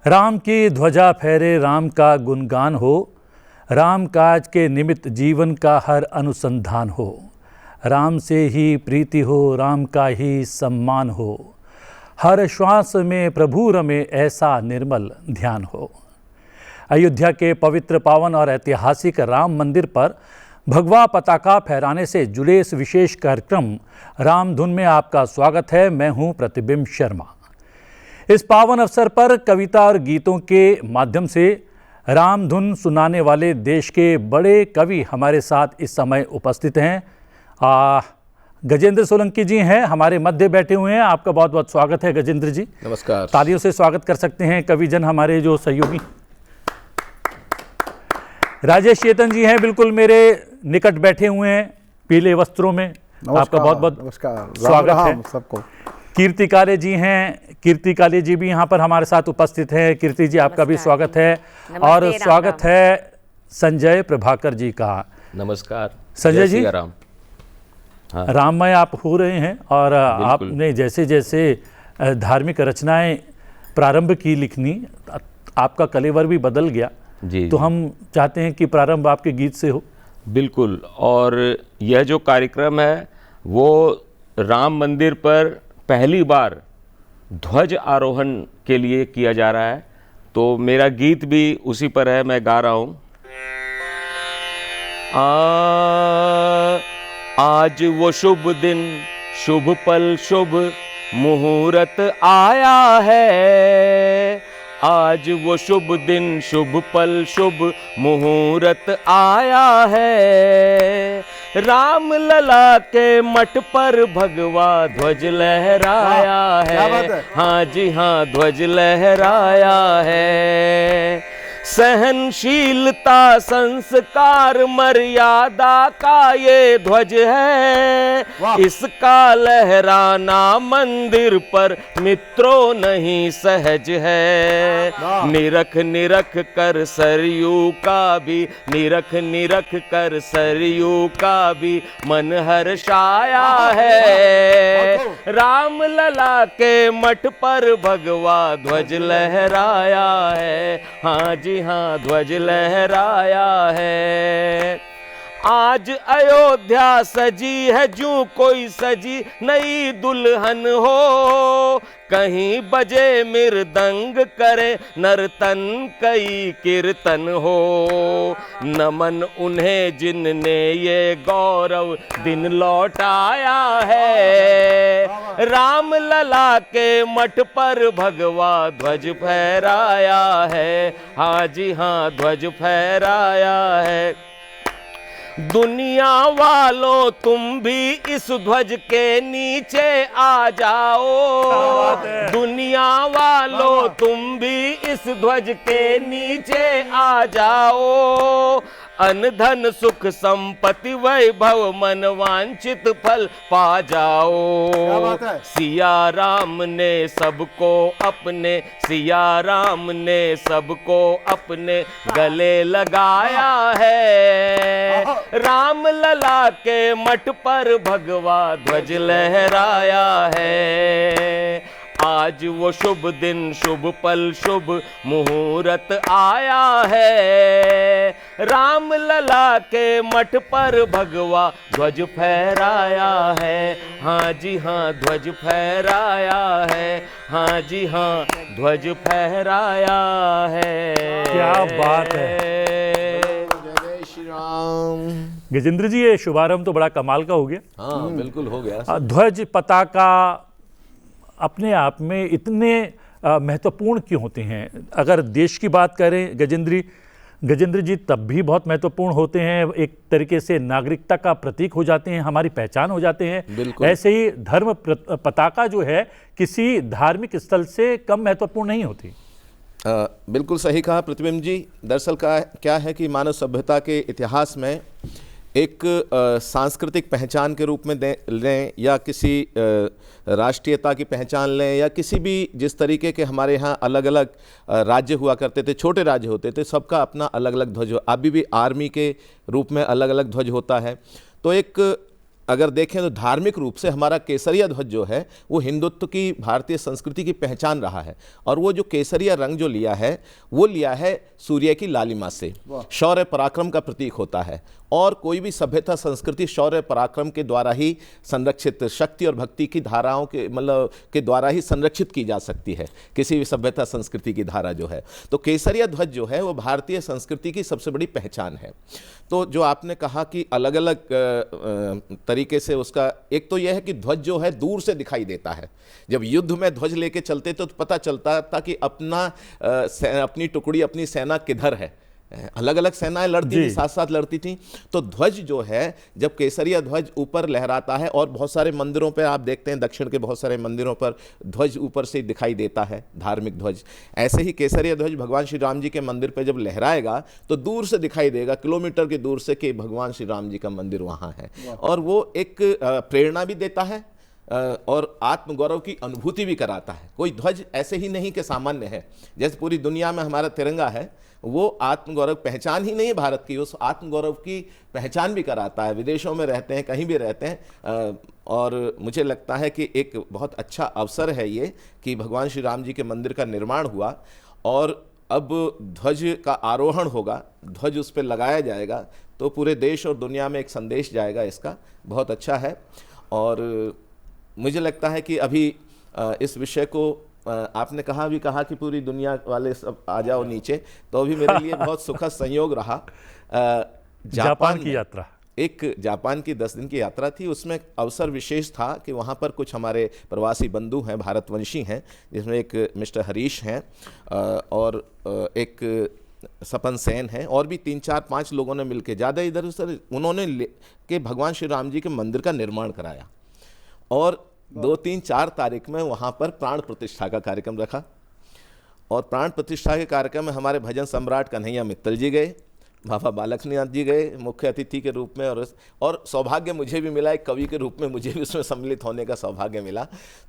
राम की ध्वजा फहरे, राम का गुणगान हो, राम काज के निमित्त जीवन का हर अनुसंधान हो, राम से ही प्रीति हो, राम का ही सम्मान हो, हर श्वास में प्रभु रमे ऐसा निर्मल ध्यान हो। अयोध्या के पवित्र, पावन और ऐतिहासिक राम मंदिर पर भगवा पताका फहराने से जुड़े इस विशेष कार्यक्रम रामधुन में आपका स्वागत है। मैं हूं प्रतिबिंब शर्मा। इस पावन अवसर पर कविता और गीतों के माध्यम से रामधुन सुनाने वाले देश के बड़े कवि हमारे साथ इस समय उपस्थित हैं। गजेंद्र सोलंकी जी हैं हमारे मध्य बैठे हुए हैं। आपका बहुत बहुत स्वागत है गजेंद्र जी। नमस्कार। तालियों से स्वागत कर सकते हैं कविजन हमारे जो सहयोगी। राजेश चेतन जी हैं बिल्कुल मेरे निकट बैठे हुए हैं पीले वस्त्रों में। आपका बहुत बहुत स्वागत है सबको। कीर्ति काले जी हैं, कीर्ति काले जी भी यहाँ पर हमारे साथ उपस्थित हैं। कीर्ति जी आपका भी स्वागत है। और स्वागत है संजय प्रभाकर जी का। नमस्कार संजय जी। राम। हाँ। राममय आप हो रहे हैं और आपने जैसे जैसे धार्मिक रचनाएं प्रारंभ की लिखनी, आपका कलेवर भी बदल गया जी। तो हम चाहते हैं कि प्रारंभ आपके गीत से हो। बिल्कुल। और यह जो कार्यक्रम है वो राम मंदिर पर पहली बार ध्वज आरोहण के लिए किया जा रहा है, तो मेरा गीत भी उसी पर है। मैं गा रहा हूँ। आज वो शुभ दिन, शुभ पल, शुभ मुहूर्त आया है। आज वो शुभ दिन, शुभ पल, शुभ मुहूर्त आया है। राम लला के मठ पर भगवा ध्वज लहराया है। हाँ जी हाँ, ध्वज लहराया है। सहनशीलता, संस्कार, मर्यादा का ये ध्वज है। इसका लहराना मंदिर पर मित्रों नहीं सहज है। निरख निरख कर सरयू का भी, निरख निरख कर सरयू का भी मन हर्षाया है। राम लला के मठ पर भगवा ध्वज लहराया है। हाँ जी हाँ, ध्वज लहराया है। आज अयोध्या सजी है जूं कोई सजी नई दुल्हन हो। कहीं बजे मृदंग करे नर्तन कई कीर्तन हो। नमन उन्हें जिनने ये गौरव दिन लौटाया है। राम लला के मठ पर भगवा ध्वज फहराया है। हाँ जी हाँ, ध्वज फहराया है। दुनिया वालों तुम भी इस ध्वज के नीचे आ जाओ। दुनिया वालों तुम भी इस ध्वज के नीचे आ जाओ। अन धन सुख संपत्ति वैभव मन वांछित फल पा जाओ। सिया राम ने सबको अपने, सिया राम ने सबको अपने गले लगाया है। राम लला के मठ पर भगवा ध्वज लहराया है। आज वो शुभ दिन, शुभ पल, शुभ मुहूर्त आया है। राम लला के मठ पर भगवा ध्वज फहराया है। हाँ जी हाँ, ध्वज फहराया है। हाँ जी हाँ, ध्वज फहराया है। क्या बात है। जय श्री राम। गजेंद्र जी ये शुभारंभ तो बड़ा कमाल का हो गया। हाँ बिल्कुल हो गया। ध्वज पताका अपने आप में इतने महत्वपूर्ण क्यों होते हैं? अगर देश की बात करें गजेंद्र जी तब भी बहुत महत्वपूर्ण होते हैं। एक तरीके से नागरिकता का प्रतीक हो जाते हैं, हमारी पहचान हो जाते हैं। ऐसे ही धर्म पताका जो है किसी धार्मिक स्थल से कम महत्वपूर्ण नहीं होती। बिल्कुल सही कहा प्रतिबिंब जी। दरअसल क्या है कि मानव सभ्यता के इतिहास में एक सांस्कृतिक पहचान के रूप में लें या किसी राष्ट्रीयता की पहचान लें या किसी भी जिस तरीके के हमारे यहाँ अलग अलग राज्य हुआ करते थे, छोटे राज्य होते थे, सबका अपना अलग अलग ध्वज। अभी भी आर्मी के रूप में अलग अलग ध्वज होता है। तो एक अगर देखें तो धार्मिक रूप से हमारा केसरिया ध्वज जो है वो हिंदुत्व की, भारतीय संस्कृति की पहचान रहा है। और वो जो केसरिया रंग जो लिया है वो लिया है सूर्य की लालिमा से, शौर्य पराक्रम का प्रतीक होता है। और कोई भी सभ्यता संस्कृति शौर्य पराक्रम के द्वारा ही संरक्षित, शक्ति और भक्ति की धाराओं के मतलब के द्वारा ही संरक्षित की जा सकती है किसी भी सभ्यता संस्कृति की धारा जो है। तो केसरिया ध्वज जो है वो भारतीय संस्कृति की सबसे बड़ी पहचान है। तो जो आपने कहा कि अलग अलग तरीके से उसका, एक तो यह है कि ध्वज जो है दूर से दिखाई देता है। जब युद्ध में ध्वज लेके चलते तो पता चलता था कि अपनी टुकड़ी, अपनी सेना किधर है। अलग अलग सेनाएं लड़ती थी, साथ साथ लड़ती थी। तो ध्वज जो है, जब केसरिया ध्वज ऊपर लहराता है, और बहुत सारे मंदिरों पर आप देखते हैं, दक्षिण के बहुत सारे मंदिरों पर ध्वज ऊपर से दिखाई देता है, धार्मिक ध्वज। ऐसे ही केसरिया ध्वज भगवान श्री राम जी के मंदिर पर जब लहराएगा तो दूर से दिखाई देगा, किलोमीटर की दूर से, कि भगवान श्री राम जी का मंदिर वहाँ है। और वो एक प्रेरणा भी देता है और आत्मगौरव की अनुभूति भी कराता है। कोई ध्वज ऐसे ही नहीं कि सामान्य है। जैसे पूरी दुनिया में हमारा तिरंगा है, वो आत्मगौरव पहचान ही नहीं है भारत की, उस आत्मगौरव की पहचान भी कराता है। विदेशों में रहते हैं, कहीं भी रहते हैं, और मुझे लगता है कि एक बहुत अच्छा अवसर है ये कि भगवान श्री राम जी के मंदिर का निर्माण हुआ और अब ध्वज का आरोहण होगा, ध्वज उस पर लगाया जाएगा, तो पूरे देश और दुनिया में एक संदेश जाएगा इसका। बहुत अच्छा है। और मुझे लगता है कि अभी इस विषय को आपने कहा कि पूरी दुनिया वाले सब आ जाओ नीचे, तो अभी मेरे लिए बहुत सुखद संयोग रहा। जापान की यात्रा, एक जापान की 10 दिन की यात्रा थी। उसमें अवसर विशेष था कि वहाँ पर कुछ हमारे प्रवासी बंधु हैं, भारतवंशी हैं, जिसमें एक मिस्टर हरीश हैं और एक सपन सेन है, और भी 3, 4, 5 लोगों ने मिलकर, ज़्यादा इधर उधर, उन्होंने के भगवान श्री राम जी के मंदिर का निर्माण कराया। और 2, 3, 4 तारीख में वहाँ पर प्राण प्रतिष्ठा का कार्यक्रम रखा। और प्राण प्रतिष्ठा के कार्यक्रम में हमारे भजन सम्राट कन्हैया मित्तल जी गए, बाबा बालकनाथ जी गए मुख्य अतिथि के रूप में, और सौभाग्य मुझे भी मिला, एक कवि के रूप में मुझे भी उसमें सम्मिलित होने का सौभाग्य मिला।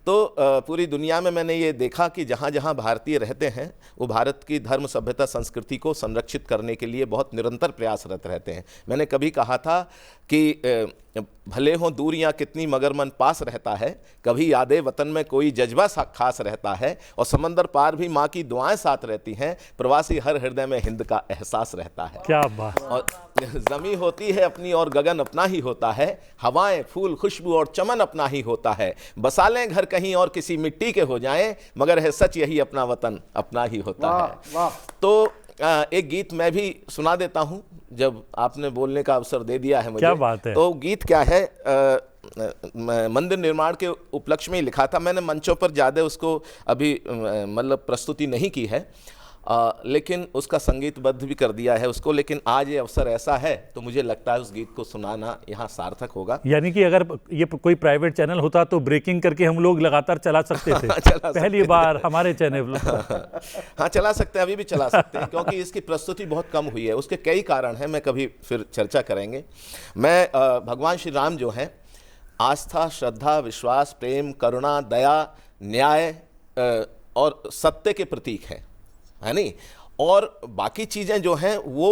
तो पूरी दुनिया में मैंने ये देखा कि जहाँ जहाँ भारतीय रहते हैं वो भारत की धर्म, सभ्यता, संस्कृति को संरक्षित करने के लिए बहुत निरंतर प्रयासरत रहते हैं। मैंने कभी कहा था कि भले हों दूरियां कितनी मगर मन पास रहता है, कभी यादें वतन में कोई जज्बा खास रहता है, और समंदर पार भी माँ की दुआएं साथ रहती हैं, प्रवासी हर हृदय में हिंद का एहसास रहता है। क्या बात। और जमी होती है अपनी और गगन अपना ही होता है, हवाएं, फूल, खुशबू और चमन अपना ही होता है, बसा लें घर कहीं और किसी मिट्टी के हो जाएं, मगर है सच यही अपना वतन अपना ही होता है। तो एक गीत मैं भी सुना देता हूं, जब आपने बोलने का अवसर दे दिया है मुझे। क्या बात है। तो गीत क्या है, मंदिर निर्माण के उपलक्ष्य में लिखा था मैंने। मंचों पर ज़्यादा उसको अभी मतलब प्रस्तुति नहीं की है, लेकिन उसका संगीतबद्ध भी कर दिया है उसको। लेकिन आज ये अवसर ऐसा है तो मुझे लगता है उस गीत को सुनाना यहाँ सार्थक होगा। यानी कि अगर ये कोई प्राइवेट चैनल होता तो ब्रेकिंग करके हम लोग लगातार चला सकते थे। पहली बार हमारे चैनल हाँ चला सकते हैं, अभी भी चला सकते हैं, क्योंकि इसकी प्रस्तुति बहुत कम हुई है। उसके कई कारण हैं, मैं कभी फिर चर्चा करेंगे। मैं भगवान श्री राम जो हैं, आस्था, श्रद्धा, विश्वास, प्रेम, करुणा, दया, न्याय और सत्य के प्रतीक हैं, है नहीं। और बाकी चीज़ें जो हैं वो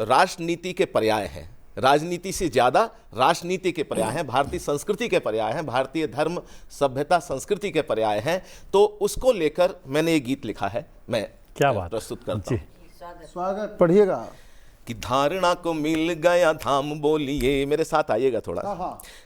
राष्ट्रनीति के पर्याय हैं, राजनीति से ज़्यादा राष्ट्रनीति के पर्याय हैं, भारतीय संस्कृति के पर्याय हैं, भारतीय धर्म, सभ्यता, संस्कृति के पर्याय हैं। तो उसको लेकर मैंने ये गीत लिखा है, मैं क्या बात प्रस्तुत करता हूँ। स्वागत पढ़िएगा। कि धारणा को मिल गया धाम बोलिए, मेरे साथ आइएगा थोड़ा।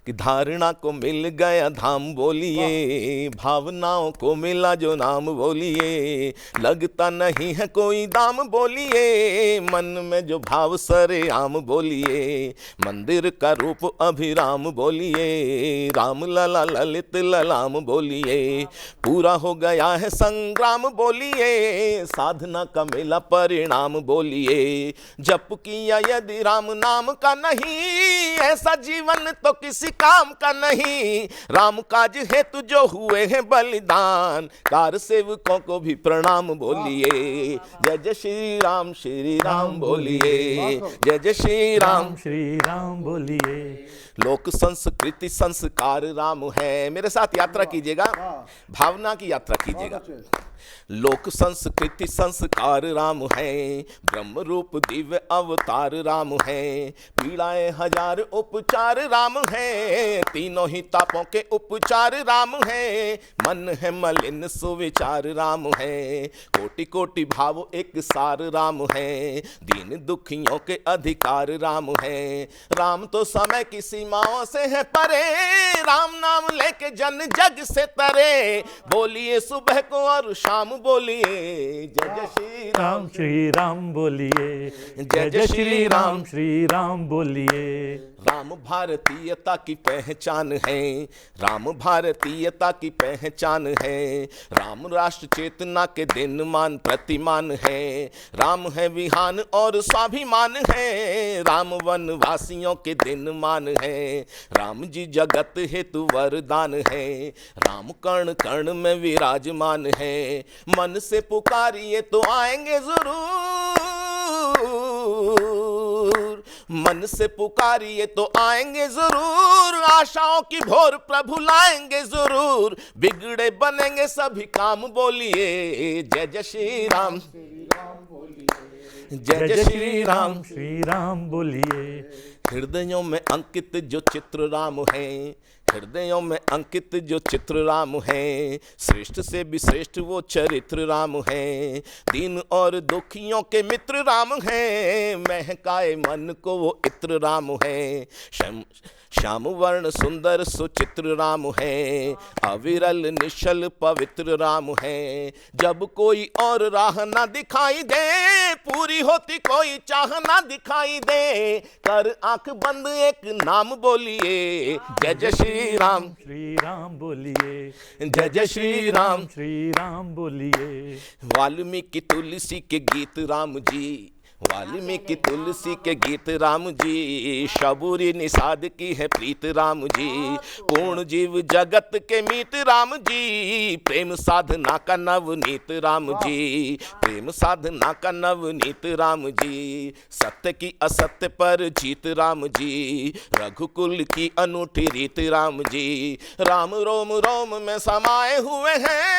कि धारणा को मिल गया धाम बोलिए, भावनाओं को मिला जो नाम बोलिए, लगता नहीं है कोई दाम बोलिए, मन में जो भाव सरे आम बोलिए, मंदिर का रूप अभिराम बोलिए, राम लला ललित ललाम बोलिए, पूरा हो गया है संग्राम बोलिए, साधना का मिला परिणाम बोलिए, जप किया यदि राम नाम का नहीं, ऐसा जीवन तो किसी काम का नहीं, राम काज हेतु जो हुए हैं बलिदान, कार सेवकों को भी प्रणाम बोलिए, जय जय श्री राम बोलिए, जय जय श्री राम बोलिए। लोक संस्कृति संस्कार राम है। मेरे साथ यात्रा कीजिएगा, भावना की यात्रा कीजिएगा। लोक संस्कृति संस्कार राम है, ब्रह्म रूप दिव्य अवतार राम है। पीड़ाएं हजार उपचार राम है, तीनों ही तापों के उपचार राम है। मन है मलिन सुविचार राम है, कोटि कोटि भाव एक सार राम है। दीन दुखियों के अधिकार राम है। राम तो समय की सीमाओं से है परे, राम नाम लेके जन जग से तरे। बोलिए सुबह को और शाम बोलिए जय जय श्री राम, श्री राम बोलिए, जय जय श्री राम, श्री राम बोलिए। राम भारतीयता की पहचान है, राम भारतीयता की पहचान है। राम राष्ट्र चेतना के दिन मान प्रतिमान है। राम है विहान और स्वाभिमान है, राम वनवासियों के दिन मान है। राम जी जगत हेतु वरदान है, राम कर्ण कर्ण में विराजमान है। मन से पुकारिए तो आएंगे जरूर, मन से पुकारिए तो आएंगे जरूर। आशाओं की भोर प्रभु लाएंगे जरूर, बिगड़े बनेंगे सभी काम। बोलिए जय जय श्री राम, जय जय श्री राम, श्री राम बोलिए। हृदयों में अंकित जो चित्र राम है, हृदयों में अंकित जो चित्र राम है। श्रेष्ठ से भी श्रेष्ठ वो चरित्र राम है। दीन और दुखियों के मित्र राम है, महकाए मन को वो इत्र राम है। श्याम वर्ण सुंदर सुचित्र राम है, अविरल निश्चल पवित्र राम है। जब कोई और राह ना दिखाई दे, पूरी होती कोई चाह ना दिखाई दे। कर आंख बंद एक नाम बोलिए जय जय श्री राम, श्री राम बोलिए, जय जय श्री राम, श्री राम बोलिए। वाल्मीकि तुलसी के गीत राम जी, वाल्मीकि तुलसी के गीत राम जी। शबूरी निषाद की है प्रीत राम जी, पूर्ण जीव जगत के मीत राम जी। प्रेम साधना का नवनीत राम जी, प्रेम साधना का नवनीत राम जी। सत्य की असत्य पर जीत राम जी, रघुकुल की अनूठी रीत राम जी। राम रोम रोम में समाये हुए हैं,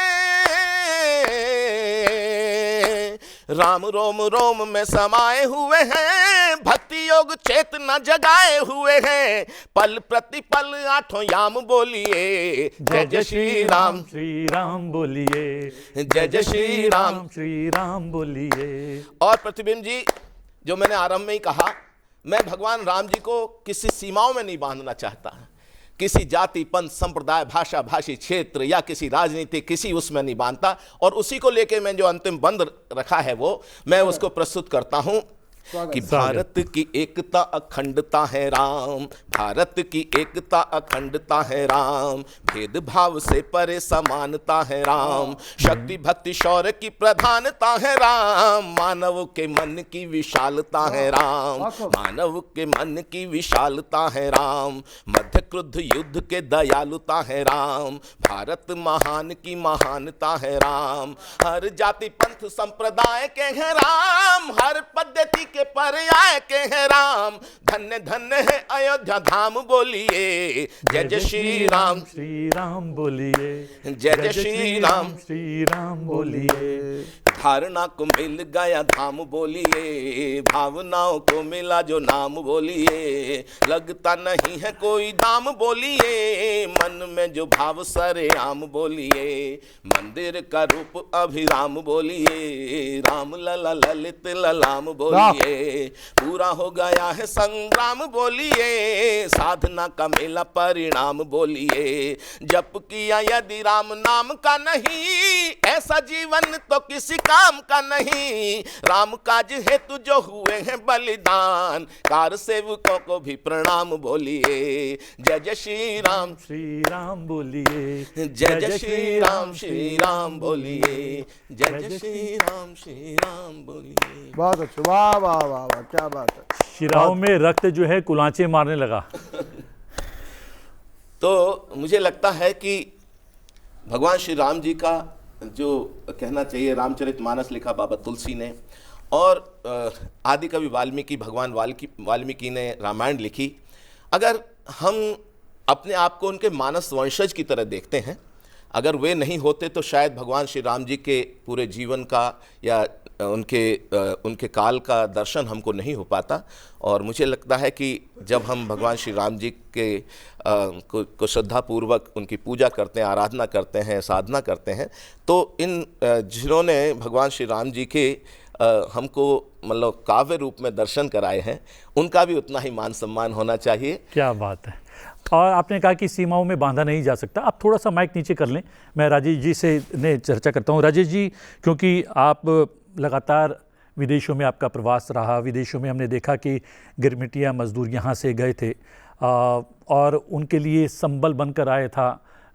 राम रोम रोम में समाये हुए हैं। भक्ति योग चेतना जगाए हुए हैं, पल प्रति पल आठों याम बोलिए जय जय श्री राम, श्री राम बोलिए, जय जय श्री राम, श्री राम बोलिए। और प्रतिबिंब जी, जो मैंने आरंभ में ही कहा, मैं भगवान राम जी को किसी सीमाओं में नहीं बांधना चाहता, किसी जाति पंथ संप्रदाय भाषा भाषी क्षेत्र या किसी राजनीति किसी उसमें नहीं बांधता। और उसी को लेके मैं जो अंतिम बंद रखा है वो मैं उसको प्रस्तुत करता हूं कि भारत की एकता अखंडता है राम, भारत की एकता अखंडता है राम। भेदभाव से परे समानता है राम, शक्ति भक्ति शौर्य की प्रधानता है राम। मानव के मन की विशालता है राम, मानव के मन की विशालता है राम। मध्य क्रुद्ध युद्ध के दयालुता है राम, भारत महान की महानता है राम। हर जाति पंथ संप्रदाय के हैं राम, हर पद्धति के पर्याय के हैं राम। धन्य धन्य है अयोध्या धाम बोलिए जय जय श्री राम, श्री राम बोलिए, जय जय श्री राम, श्री राम बोलिए। धारणा को मिल गया धाम बोलिए, भावनाओं को मिला जो नाम बोलिए। लगता नहीं है कोई दाम बोलिए, मन में जो भाव सरेआम बोलिए। मंदिर का रूप अभिराम बोलिए, राम लला ललित ललाम बोलिए। पूरा हो गया है संग्राम बोलिए, साधना का मेला परिणाम बोलिए। जप किया यदि राम नाम का नहीं, ऐसा जीवन तो किसी काम का नहीं। राम काज हेतु जो हुए हैं बलिदान, कार सेवकों को भी प्रणाम बोलिए जय जय श्री राम बोलिए, जय जय श्री राम बोलिए, जय जय श्री राम बोलिए। बहुत अच्छा, वाह वाह वाह वाह, क्या बात है। शिराओं में रक्त जो है कुलांचे मारने लगा। तो मुझे लगता है कि भगवान श्री राम जी का जो कहना चाहिए, रामचरितमानस लिखा बाबा तुलसी ने, और आदि कवि वाल्मीकि, भगवान वाल्मीकि ने रामायण लिखी। अगर हम अपने आप को उनके मानस वंशज की तरह देखते हैं। अगर वे नहीं होते तो शायद भगवान श्री राम जी के पूरे जीवन का या उनके काल का दर्शन हमको नहीं हो पाता। और मुझे लगता है कि जब हम भगवान श्री राम जी के को श्रद्धापूर्वक उनकी पूजा करते हैं, आराधना करते हैं, साधना करते हैं, तो इन जिन्होंने भगवान श्री राम जी के हमको मतलब काव्य रूप में दर्शन कराए हैं, उनका भी उतना ही मान सम्मान होना चाहिए। क्या बात है। और आपने कहा कि सीमाओं में बांधा नहीं जा सकता। आप थोड़ा सा माइक नीचे कर लें, मैं राजेश जी से चर्चा करता हूँ। राजेश जी, क्योंकि आप लगातार विदेशों में आपका प्रवास रहा, विदेशों में हमने देखा कि गिरमिटिया मजदूर यहाँ से गए थे और उनके लिए संबल बनकर आया था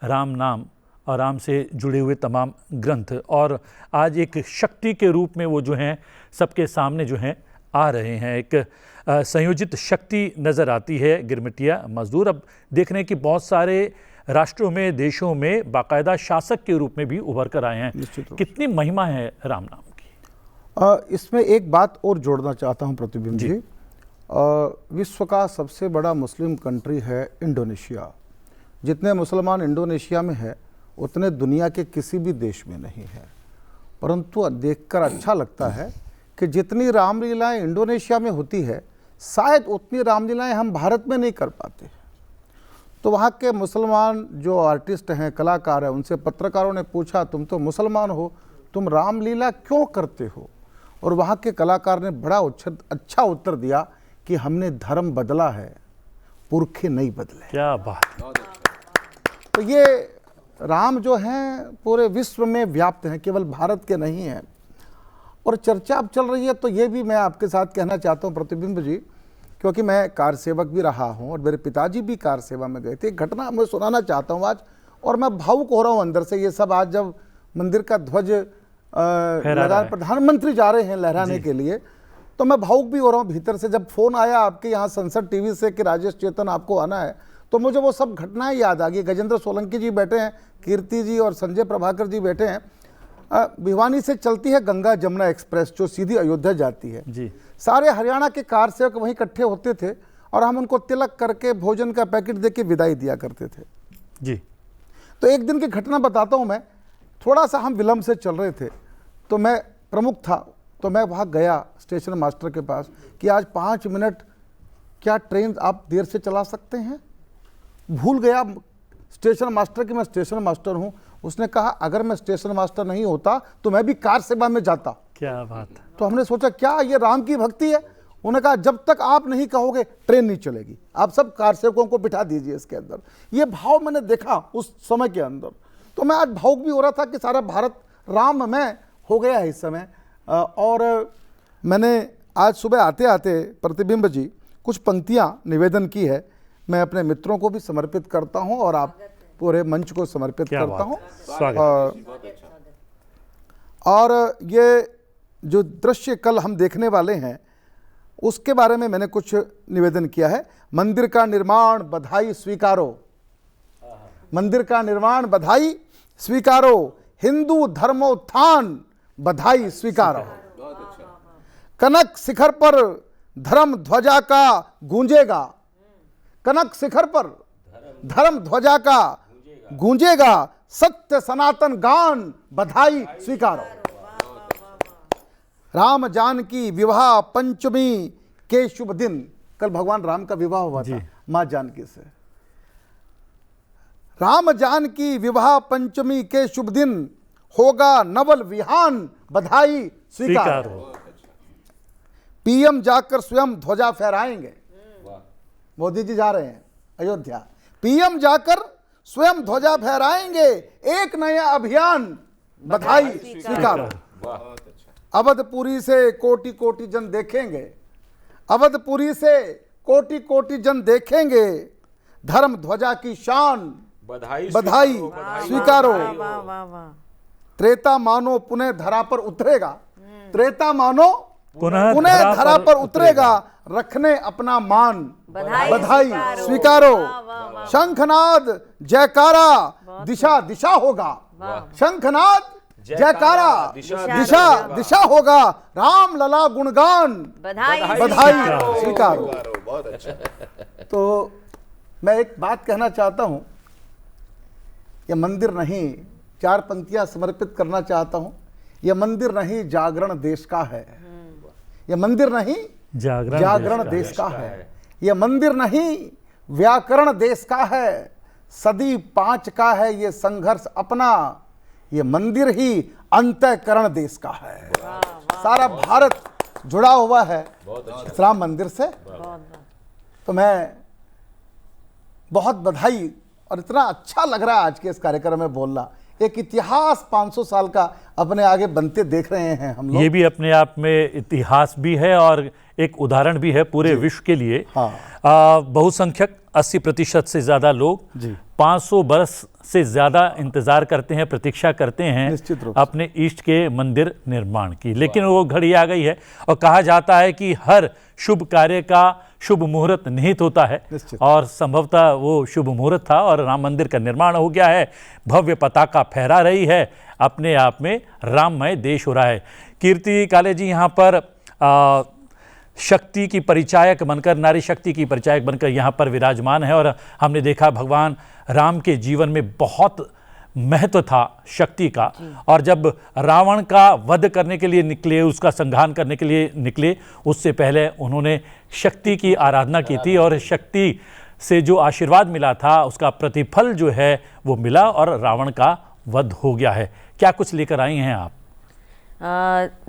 राम नाम और राम से जुड़े हुए तमाम ग्रंथ, और आज एक शक्ति के रूप में वो जो हैं सबके सामने जो हैं आ रहे हैं। एक संयोजित शक्ति नज़र आती है गिरमिटिया मजदूर। अब देख रहे हैं कि बहुत सारे राष्ट्रों में, देशों में बाकायदा शासक के रूप में भी उभर कर आए हैं। कितनी महिमा है राम नाम की। इसमें एक बात और जोड़ना चाहता हूं प्रतिबिंब जी। विश्व का सबसे बड़ा मुस्लिम कंट्री है इंडोनेशिया। जितने मुसलमान इंडोनेशिया में है उतने दुनिया के किसी भी देश में नहीं है। परंतु देखकर अच्छा लगता है कि जितनी रामलीलाएं इंडोनेशिया में होती है, शायद उतनी रामलीलाएं हम भारत में नहीं कर पाते। तो वहाँ के मुसलमान जो आर्टिस्ट हैं, कलाकार हैं, उनसे पत्रकारों ने पूछा, तुम तो मुसलमान हो, तुम रामलीला क्यों करते हो? और वहाँ के कलाकार ने बड़ा अच्छा उत्तर दिया कि हमने धर्म बदला है, पुरखे नहीं बदले। क्या बात। तो ये राम जो हैं पूरे विश्व में व्याप्त हैं, केवल भारत के नहीं हैं। और चर्चा अब चल रही है, तो ये भी मैं आपके साथ कहना चाहता हूँ प्रतिबिंब जी, क्योंकि मैं कार सेवक भी रहा हूँ और मेरे पिताजी भी कार सेवा में गए थे। एक घटना मैं सुनाना चाहता हूँ आज, और मैं भावुक हो रहा हूँ अंदर से। ये सब आज जब मंदिर का ध्वज लगा, प्रधानमंत्री जा रहे हैं लहराने के लिए, तो मैं भावुक भी हो रहा हूँ भीतर से। जब फोन आया आपके यहाँ संसद टीवी से कि राजेश चेतन आपको आना है, तो मुझे वो सब घटनाएं याद आ गई। गजेंद्र सोलंकी जी बैठे हैं, कीर्ति जी और संजय प्रभाकर जी बैठे हैं। भिवानी से चलती है गंगा जमुना एक्सप्रेस जो सीधी अयोध्या जाती है जी। सारे हरियाणा के कार सेवक वहीं इकट्ठे होते थे और हम उनको तिलक करके भोजन का पैकेट देके विदाई दिया करते थे जी। तो एक दिन की घटना बताता हूँ मैं। थोड़ा सा हम विलंब से चल रहे थे, तो मैं प्रमुख था, तो मैं वहाँ गया स्टेशन मास्टर के पास कि आज 5 मिनट क्या ट्रेन आप देर से चला सकते हैं। भूल गया स्टेशन मास्टर कि मैं स्टेशन मास्टर हूँ। उसने कहा अगर मैं स्टेशन मास्टर नहीं होता तो मैं भी कार सेवा में जाता। क्या बात है। तो हमने सोचा क्या ये राम की भक्ति है। उन्होंने कहा जब तक आप नहीं कहोगे ट्रेन नहीं चलेगी, आप सब कार सेवकों को बिठा दीजिए इसके अंदर। ये भाव मैंने देखा उस समय के अंदर। तो मैं आज भावुक भी हो रहा था कि सारा भारत राममय हो गया है इस समय। और मैंने आज सुबह आते आते प्रतिबिंब जी कुछ पंक्तियां निवेदन की है, मैं अपने मित्रों को भी समर्पित करता हूं और आप पूरे मंच को समर्पित करता हूं। और ये जो दृश्य कल हम देखने वाले हैं उसके बारे में मैंने कुछ निवेदन किया है। मंदिर का निर्माण बधाई स्वीकारो, मंदिर का निर्माण बधाई स्वीकारो, हिंदू धर्मोत्थान बधाई स्वीकारो। कनक शिखर पर धर्म ध्वजा का गूंजेगा, कनक शिखर पर धर्म ध्वजा का गूंजेगा, सत्य सनातन गान बधाई स्वीकारो। राम जानकी विवाह पंचमी के शुभ दिन, कल भगवान राम का विवाह हुआ था मां जानकी से। राम जानकी विवाह पंचमी के शुभ दिन होगा नवल विहान बधाई स्वीकारो। पीएम जाकर स्वयं ध्वजा फहराएंगे। मोदी जी जा रहे हैं अयोध्या, पीएम जाकर स्वयं ध्वजा फहराएंगे, एक नया अभियान बधाई स्वीकारो। अवधपुरी से कोटि कोटि जन देखेंगे, अवधपुरी से कोटि कोटि जन देखेंगे, धर्म ध्वजा की शान बधाई स्वीकारो। त्रेता मानो पुनः धरा पर उतरेगा, त्रेता मानो पुनः धरा पर उतरेगा, रखने अपना मान बधाई स्वीकारो। शंखनाद जयकारा दिशा दिशा होगा, शंखनाद जयकारा दिशा दिशा होगा, राम लला गुणगान बधाई स्वीकारो। तो मैं एक बात कहना चाहता हूं, यह मंदिर नहीं, 4 पंक्तियां समर्पित करना चाहता हूं। यह मंदिर नहीं, जागरण देश का है। यह मंदिर नहीं, जागरण देश का है। यह मंदिर नहीं, व्याकरण देश का है। सदी 5 का है ये संघर्ष अपना। ये मंदिर ही अंतःकरण देश का है। सारा भारत जुड़ा हुआ है इस राम मंदिर से। तो मैं बहुत बधाई, और इतना अच्छा लग रहा है आज के इस कार्यक्रम में बोलना। एक इतिहास 500 साल का अपने आगे बनते देख रहे हैं हम लोग। ये भी अपने आप में इतिहास भी है और एक उदाहरण भी है पूरे विश्व के लिए। हाँ। बहुसंख्यक 80% से ज़्यादा लोग 500 बरस से ज़्यादा इंतज़ार करते हैं, प्रतीक्षा करते हैं निश्चित रूप से अपने इष्ट के मंदिर निर्माण की। लेकिन वो घड़ी आ गई है और कहा जाता है कि हर शुभ कार्य का शुभ मुहूर्त निहित होता है, और संभवतः वो शुभ मुहूर्त था और राम मंदिर का निर्माण हो गया है। भव्य पताका फहरा रही है, अपने आप में राममय देश हो रहा है। कीर्ति काले जी यहाँ पर शक्ति की परिचायक बनकर, नारी शक्ति की परिचायक बनकर यहाँ पर विराजमान है। और हमने देखा भगवान राम के जीवन में बहुत महत्व था शक्ति का। और जब रावण का वध करने के लिए निकले, उसका संहार करने के लिए निकले, उससे पहले उन्होंने शक्ति की आराधना की थी, और शक्ति से जो आशीर्वाद मिला था उसका प्रतिफल जो है वो मिला और रावण का वध हो गया है। क्या कुछ लेकर आई हैं आप?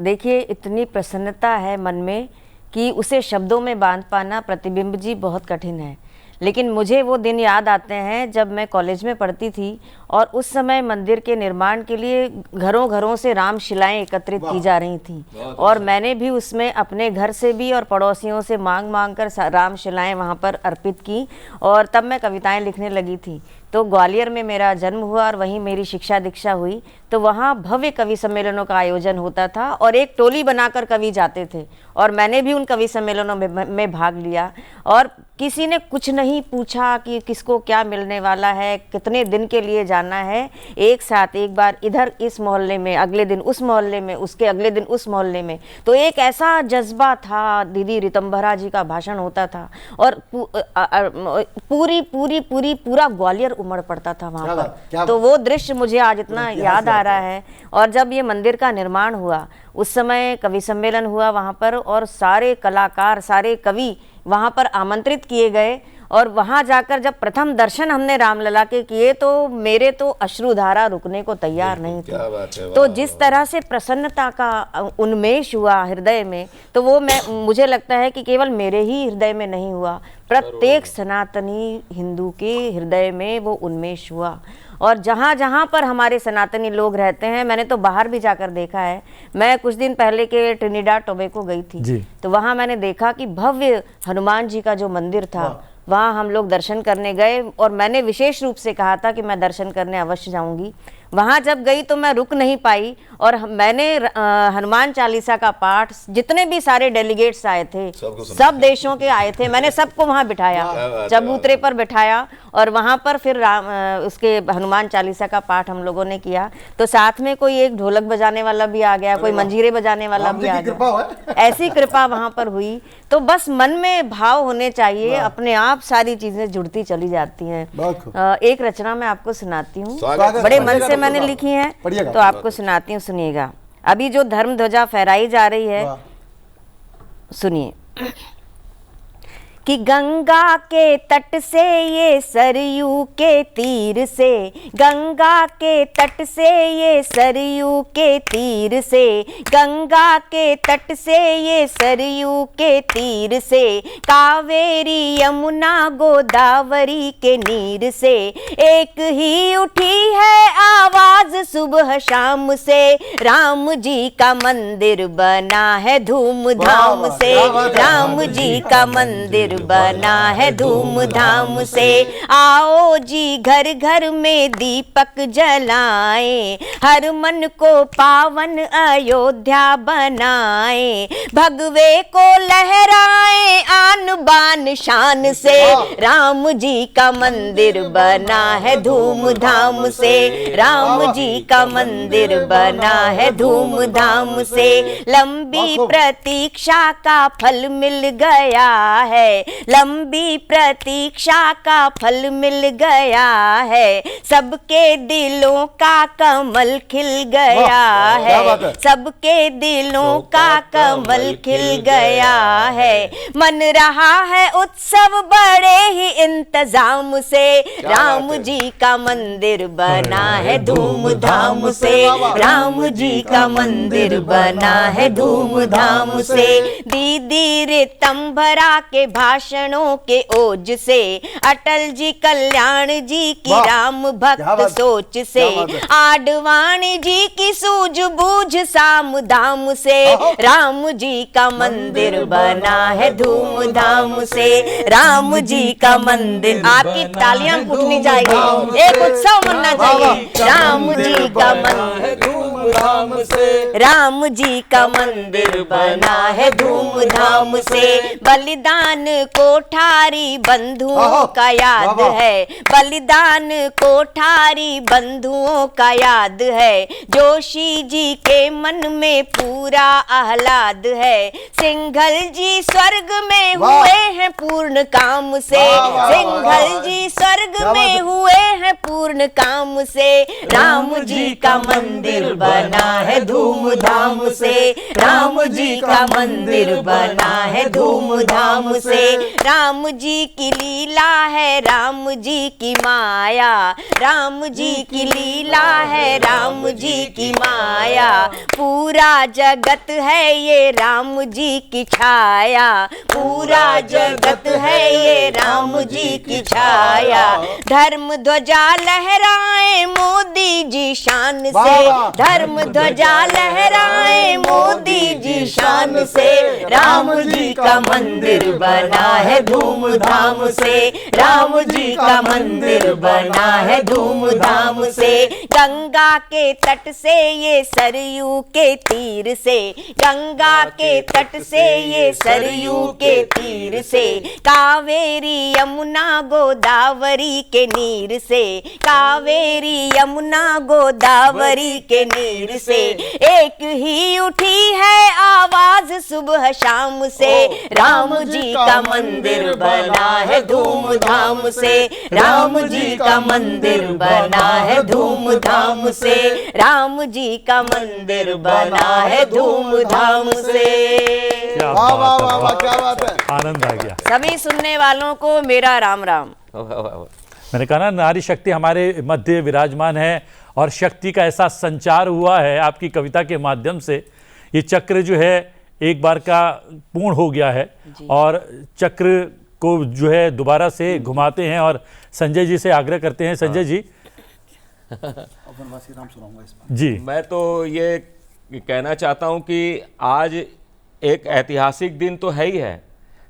देखिए, इतनी प्रसन्नता है मन में कि उसे शब्दों में बांध पाना प्रतिबिंब जी बहुत कठिन है। लेकिन मुझे वो दिन याद आते हैं जब मैं कॉलेज में पढ़ती थी, और उस समय मंदिर के निर्माण के लिए घरों घरों से राम शिलाएं एकत्रित की जा रही थी, और मैंने भी उसमें अपने घर से भी और पड़ोसियों से मांग मांग कर राम शिलाएं वहाँ पर अर्पित की, और तब मैं कविताएं लिखने लगी थी। तो ग्वालियर में मेरा जन्म हुआ और वहीं मेरी शिक्षा दीक्षा हुई। तो वहाँ भव्य कवि सम्मेलनों का आयोजन होता था और एक टोली बनाकर कवि जाते थे, और मैंने भी उन कवि सम्मेलनों में भाग लिया। और किसी ने कुछ नहीं पूछा कि किसको क्या मिलने वाला है, कितने दिन के लिए जाना है। एक साथ एक बार इधर इस मोहल्ले में, अगले दिन उस मोहल्ले में, उसके अगले दिन उस मोहल्ले में। तो एक ऐसा जज्बा था। दीदी रितंभरा जी का भाषण होता था और पूरा ग्वालियर उमड़ पड़ता था वहाँ पर। तो वो दृश्य मुझे आज इतना याद आ रहा है। और जब ये मंदिर का निर्माण हुआ, उस समय कवि सम्मेलन हुआ वहाँ पर, और सारे कलाकार, सारे कवि वहाँ पर आमंत्रित किए गए। और वहाँ जाकर जब प्रथम दर्शन हमने रामलला के किए, तो मेरे तो अश्रुधारा रुकने को तैयार नहीं थी। तो जिस तरह से प्रसन्नता का उन्मेष हुआ हृदय में, तो वो मुझे लगता है कि केवल मेरे ही हृदय में नहीं हुआ, प्रत्येक सनातनी हिंदू के हृदय में वो उन्मेष हुआ। और जहाँ जहाँ पर हमारे सनातनी लोग रहते हैं, मैंने तो बाहर भी जाकर देखा है। मैं कुछ दिन पहले के ट्रिनिडाद टोबैगो गई थी, तो वहाँ मैंने देखा कि भव्य हनुमान जी का जो मंदिर था, वहाँ हम लोग दर्शन करने गए, और मैंने विशेष रूप से कहा था कि मैं दर्शन करने अवश्य जाऊंगी। वहाँ जब गई तो मैं रुक नहीं पाई, और मैंने हनुमान चालीसा का पाठ, जितने भी सारे डेलीगेट्स आए थे, सब देशों के आए थे, मैंने सबको वहाँ बिठाया, चबूतरे पर बिठाया, और वहाँ पर फिर उसके हनुमान चालीसा का पाठ हम लोगों ने किया। तो साथ में कोई एक ढोलक बजाने वाला भी आ गया, कोई मंजीरे बजाने वाला भी आ गया। ऐसी कृपा वहाँ पर हुई। तो बस मन में भाव होने चाहिए, अपने आप सारी चीजें जुड़ती चली जाती हैं। एक रचना मैं आपको सुनाती हूँ, बड़े मन से मैंने लिखी है, तो आपको सुनाती हूँ, सुनिएगा। अभी जो धर्म ध्वजा फहराई जा रही है, सुनिए। कि गंगा के तट से ये सरयू के तीर से, गंगा के तट से ये सरयू के तीर से, गंगा के तट से ये सरयू के तीर से, कावेरी यमुना गोदावरी के नीर से, एक ही उठी है आवाज सुबह शाम से, राम जी का मंदिर बना है धूमधाम से, राम जी का मंदिर बना है धूमधाम से, आओ जी घर घर में दीपक जलाएं, हर मन को पावन अयोध्या बनाएं, भगवे को लहराएं आन बान शान से, राम जी का मंदिर बना है धूमधाम से, राम जी का मंदिर बना है धूमधाम से, लंबी प्रतीक्षा का फल मिल गया है, लंबी प्रतीक्षा का फल मिल गया है, सबके दिलों का कमल खिल गया है, सबके दिलों का कमल खिल गया है। मन रहा है उत्सव बड़े ही इंतजाम से, राम जी का मंदिर बना है धूमधाम से, राम जी का मंदिर बना है धूमधाम से। दीदी रितंभरा के भाषणों के ओज से, अटल जी कल्याण जी की राम भक्त सोच से, आडवाणी जी की सूझबूझ साम दाम से, राम जी का मंदिर बना है धूमधाम से, राम जी का मंदिर। आपकी तालियां फूटनी चाहिए, एक उत्सव मनना चाहिए। राम जी का मंदिर धूमधाम से, राम जी का मंदिर बना है धूमधाम से। बलिदान कोठारी बंधुओं का याद है, बलिदान कोठारी बंधुओं का याद है, जोशी जी के मन में पूरा आह्लाद है। सिंघल जी स्वर्ग में हुए हैं पूर्ण काम से, सिंघल जी स्वर्ग में हुए हैं पूर्ण काम से, राम जी का मंदिर बना है धूमधाम से, राम जी का मंदिर बना है धूमधाम से। राम जी की लीला है, राम जी की माया, राम जी की लीला है, राम जी की माया, पूरा जगत है ये राम जी की छाया, पूरा जगत है ये राम जी की छाया। धर्म ध्वजा लहराए मोदी जी शान से, धर्म ध्वजा लहराए मोदी जी शान से, राम जी का मंदिर बना है धूमधाम से, राम जी का मंदिर बना है धूमधाम से। गंगा के तट से ये सरयू के तीर से, गंगा के तट से ये सरयू के तीर से, कावेरी यमुना गोदावरी के नीर से, कावेरी यमुना गोदावरी के नीर से, एक ही उठी है आवाज सुबह शाम से, राम जी का मंदिर बना है धूमधाम से, राम जी का मंदिर बना है धूमधाम से, राम जी का मंदिर बना है धूमधाम से। क्या वाह वाह बात है, वाह वाह, क्या बात है। आनंद आ गया। सभी सुनने वालों को मेरा राम राम। मैंने कहा ना, नारी शक्ति हमारे मध्य विराजमान है और शक्ति का ऐसा संचार हुआ है आपकी कविता के माध्यम से। ये चक्र जो है एक बार का पूर्ण हो गया है और चक्र को जो है दोबारा से घुमाते हैं और संजय जी से आग्रह करते हैं। संजय जी जी, मैं तो ये कहना चाहता हूँ कि आज एक ऐतिहासिक दिन तो है ही है,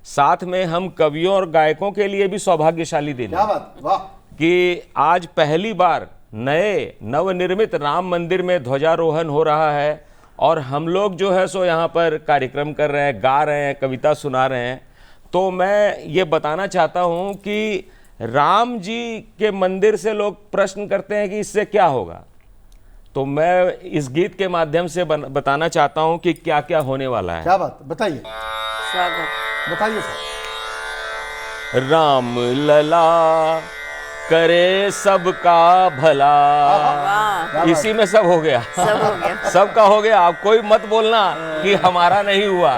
साथ में हम कवियों और गायकों के लिए भी सौभाग्यशाली दिन है। क्या बात, वाह। कि आज पहली बार नए नवनिर्मित राम मंदिर में ध्वजारोहण हो रहा है और हम लोग जो है सो यहाँ पर कार्यक्रम कर रहे हैं, गा रहे हैं, कविता सुना रहे हैं। तो मैं ये बताना चाहता हूँ कि राम जी के मंदिर से लोग प्रश्न करते हैं कि इससे क्या होगा, तो मैं इस गीत के माध्यम से बताना चाहता हूँ कि क्या क्या होने वाला है। क्या बात, बताइए, स्वागत। बताइए सर। राम लला करे सबका भला, इसी में सब हो गया, सब हो गया, सबका हो गया। आप कोई मत बोलना कि हमारा नहीं हुआ।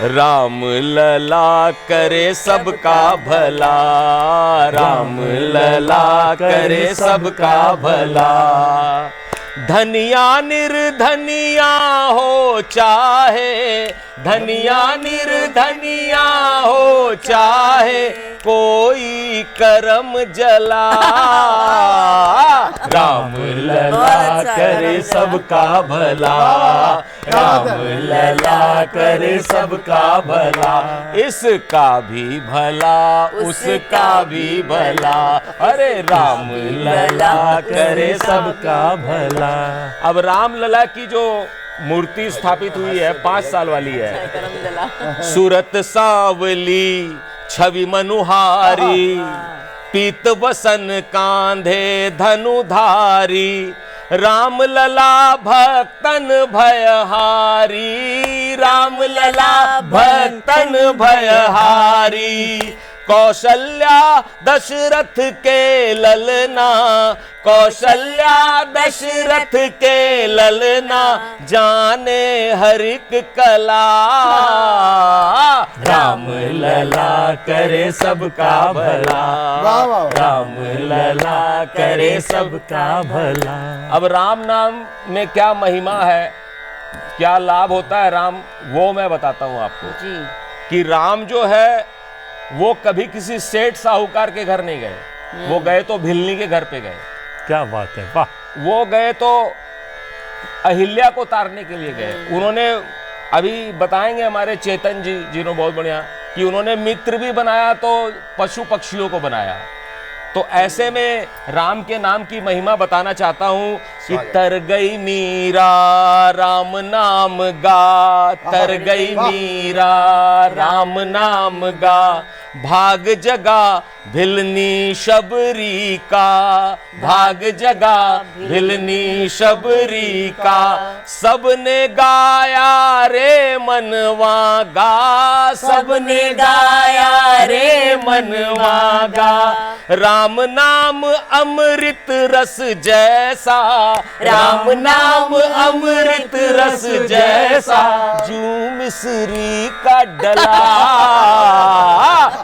राम लला करे सबका भला, राम लला करे सबका भला, धनिया निर्धनिया हो चाहे, धनिया निर्धनिया हो चाहे, कोई करम जला, राम लला करे सबका भला, राम लला करे सबका भला, इसका भी भला उसका भी भला, अरे राम लला करे सबका भला। अब राम लला की जो मूर्ति स्थापित हुई है 5 साल वाली है। सूरत सावली छवि मनुहारी, पीत वसन कांधे धनुधारी, राम लला भक्तन भयहारी, राम लला भक्तन भयहारी। कौशल्या दशरथ के ललना, कौशल्या दशरथ के ललना, जाने हर एक कला। राम लला करे सबका भला, वाह वाह। राम लला करे सबका भला। अब राम नाम में क्या महिमा है, क्या लाभ होता है राम, वो मैं बताता हूं आपको जी। कि राम जो है वो कभी किसी सेठ साहूकार के घर नहीं गए, वो गए तो भिलनी के घर पे गए। क्या बात है, वाह। वो गए तो अहिल्या को तारने के लिए गए। उन्होंने, अभी बताएंगे हमारे चेतन जी जिन्होंने बहुत बढ़िया, कि उन्होंने मित्र भी बनाया तो पशु पक्षियों को बनाया। तो ऐसे में राम के नाम की महिमा बताना चाहता हूं कि तर गई मीरा राम नाम गा, तर गई मीरा राम नाम गा, भाग जगा भिलनी शबरी का, भाग जगा भिलनी शबरी का, सबने गाया रे मनवा गा, सबने गाया रे मनवा गा। राम नाम अमृत रस जैसा, राम नाम अमृत रस जैसा, जू मिश्री का डला।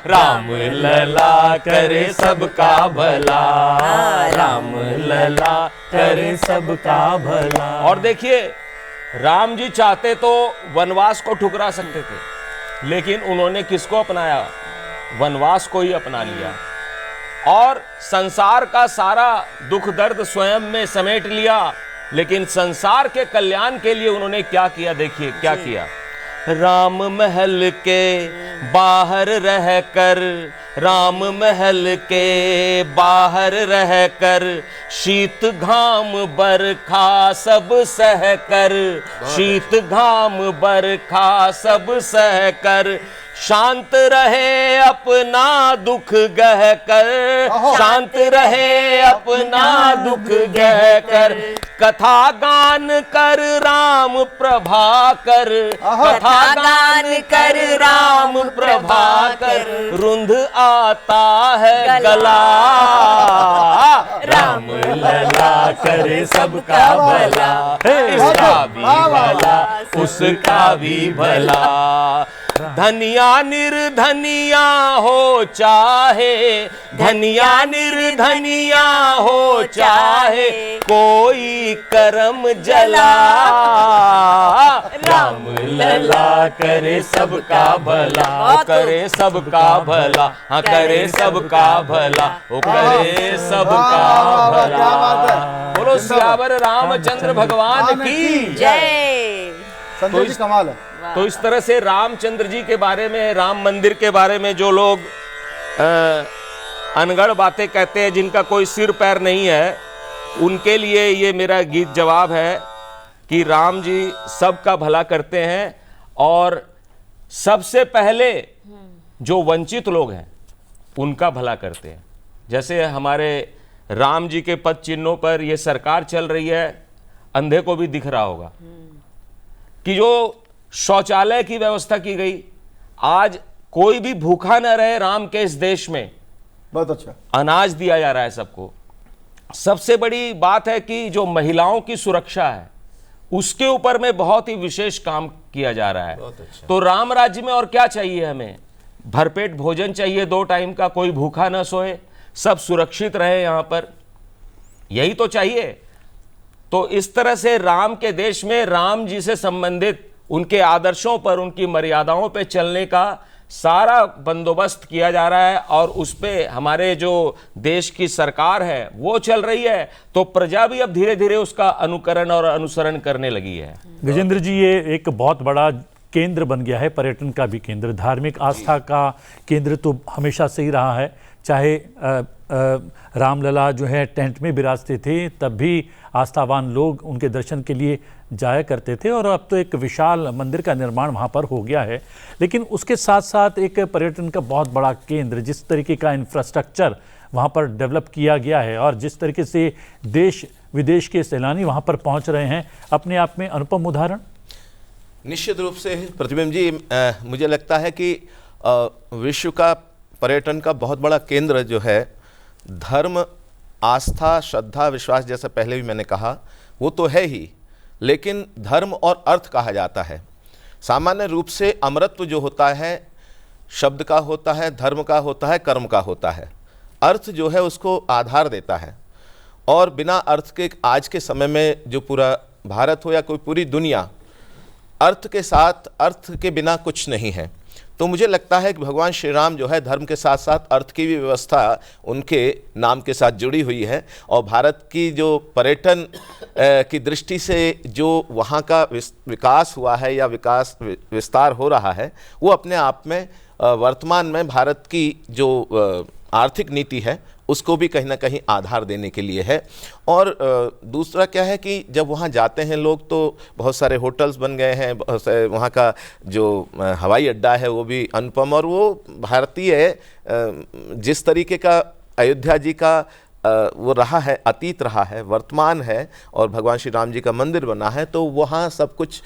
राम लला करे सबका भला, राम लला करे सबका भला। और देखिए, राम जी चाहते तो वनवास को ठुकरा सकते थे, लेकिन उन्होंने किसको अपनाया, वनवास को ही अपना लिया और संसार का सारा दुख दर्द स्वयं में समेट लिया। लेकिन संसार के कल्याण के लिए उन्होंने क्या किया, देखिए क्या किया। राम महल के बाहर रहकर, राम महल के बाहर रहकर, शीत घाम बरखा सब सहकर, शीत घाम बरखा सब सहकर, शांत रहे अपना दुख गह कर, शांत रहे अपना दुख गह कर, कथा गान कर राम प्रभाकर, कथा गान कर राम प्रभाकर, रुंध आता है गला। राम लला करे सबका भला, इसका भी भला उसका भी भला। धनिया निर्धनिया हो चाहे, धनिया निर्धनिया हो चाहे, कोई करम जला। राम लला करे सबका भला, ओ करे सबका भला, हाँ करे सबका भला, ओ करे सबका भला। बोलो सियावर रामचंद्र भगवान की जय। संजय जी कमाल है। तो इस तरह से रामचंद्र जी के बारे में, राम मंदिर के बारे में जो लोग अनगढ़ बातें कहते हैं, जिनका कोई सिर पैर नहीं है, उनके लिए ये मेरा गीत जवाब है कि राम जी सबका भला करते हैं और सबसे पहले जो वंचित लोग हैं उनका भला करते हैं। जैसे हमारे राम जी के पद चिन्हों पर ये सरकार चल रही है, अंधे को भी दिख रहा होगा कि जो शौचालय की व्यवस्था की गई, आज कोई भी भूखा न रहे राम के इस देश में। बहुत अच्छा। अनाज दिया जा रहा है सबको। सबसे बड़ी बात है कि जो महिलाओं की सुरक्षा है उसके ऊपर में बहुत ही विशेष काम किया जा रहा है। अच्छा। तो राम राज्य में और क्या चाहिए हमें, भरपेट भोजन चाहिए 2 टाइम का, कोई भूखा न सोए, सब सुरक्षित रहे यहाँ पर, यही तो चाहिए। तो इस तरह से राम के देश में राम जी से संबंधित उनके आदर्शों पर, उनकी मर्यादाओं पे चलने का सारा बंदोबस्त किया जा रहा है और उस पे हमारे जो देश की सरकार है वो चल रही है। तो प्रजा भी अब धीरे धीरे उसका अनुकरण और अनुसरण करने लगी है। गजेंद्र जी, ये एक बहुत बड़ा केंद्र बन गया है, पर्यटन का भी केंद्र, धार्मिक आस्था का केंद्र तो हमेशा से ही रहा है। चाहे रामलला जो है टेंट में विराजते थे, तब भी आस्थावान लोग उनके दर्शन के लिए जाया करते थे और अब तो एक विशाल मंदिर का निर्माण वहाँ पर हो गया है। लेकिन उसके साथ साथ एक पर्यटन का बहुत बड़ा केंद्र, जिस तरीके का इंफ्रास्ट्रक्चर वहाँ पर डेवलप किया गया है और जिस तरीके से देश विदेश के सैलानी वहाँ पर पहुँच रहे हैं, अपने आप में अनुपम उदाहरण। निश्चित रूप से प्रतिबिंब जी, मुझे लगता है कि विश्व का पर्यटन का बहुत बड़ा केंद्र जो है, धर्म, आस्था, श्रद्धा, विश्वास, जैसा पहले भी मैंने कहा, वो तो है ही, लेकिन धर्म और अर्थ कहा जाता है। सामान्य रूप से अमरत्व जो होता है शब्द का होता है, धर्म का होता है, कर्म का होता है। अर्थ जो है उसको आधार देता है, और बिना अर्थ के आज के समय में जो पूरा भारत हो या कोई पूरी दुनिया, अर्थ के साथ, अर्थ के बिना कुछ नहीं है। तो मुझे लगता है कि भगवान श्री राम जो है धर्म के साथ साथ अर्थ की भी व्यवस्था उनके नाम के साथ जुड़ी हुई है, और भारत की जो पर्यटन की दृष्टि से जो वहाँ का विकास हुआ है या विस्तार हो रहा है, वो अपने आप में वर्तमान में भारत की जो आर्थिक नीति है उसको भी कहीं ना कहीं आधार देने के लिए है। और दूसरा क्या है कि जब वहाँ जाते हैं लोग तो बहुत सारे होटल्स बन गए हैं, बहुत सारे वहाँ का जो हवाई अड्डा है वो भी अनुपम, और वो भारतीय जिस तरीके का अयोध्या जी का वो रहा है, अतीत रहा है, वर्तमान है, और भगवान श्री राम जी का मंदिर बना है, तो वहाँ सब कुछ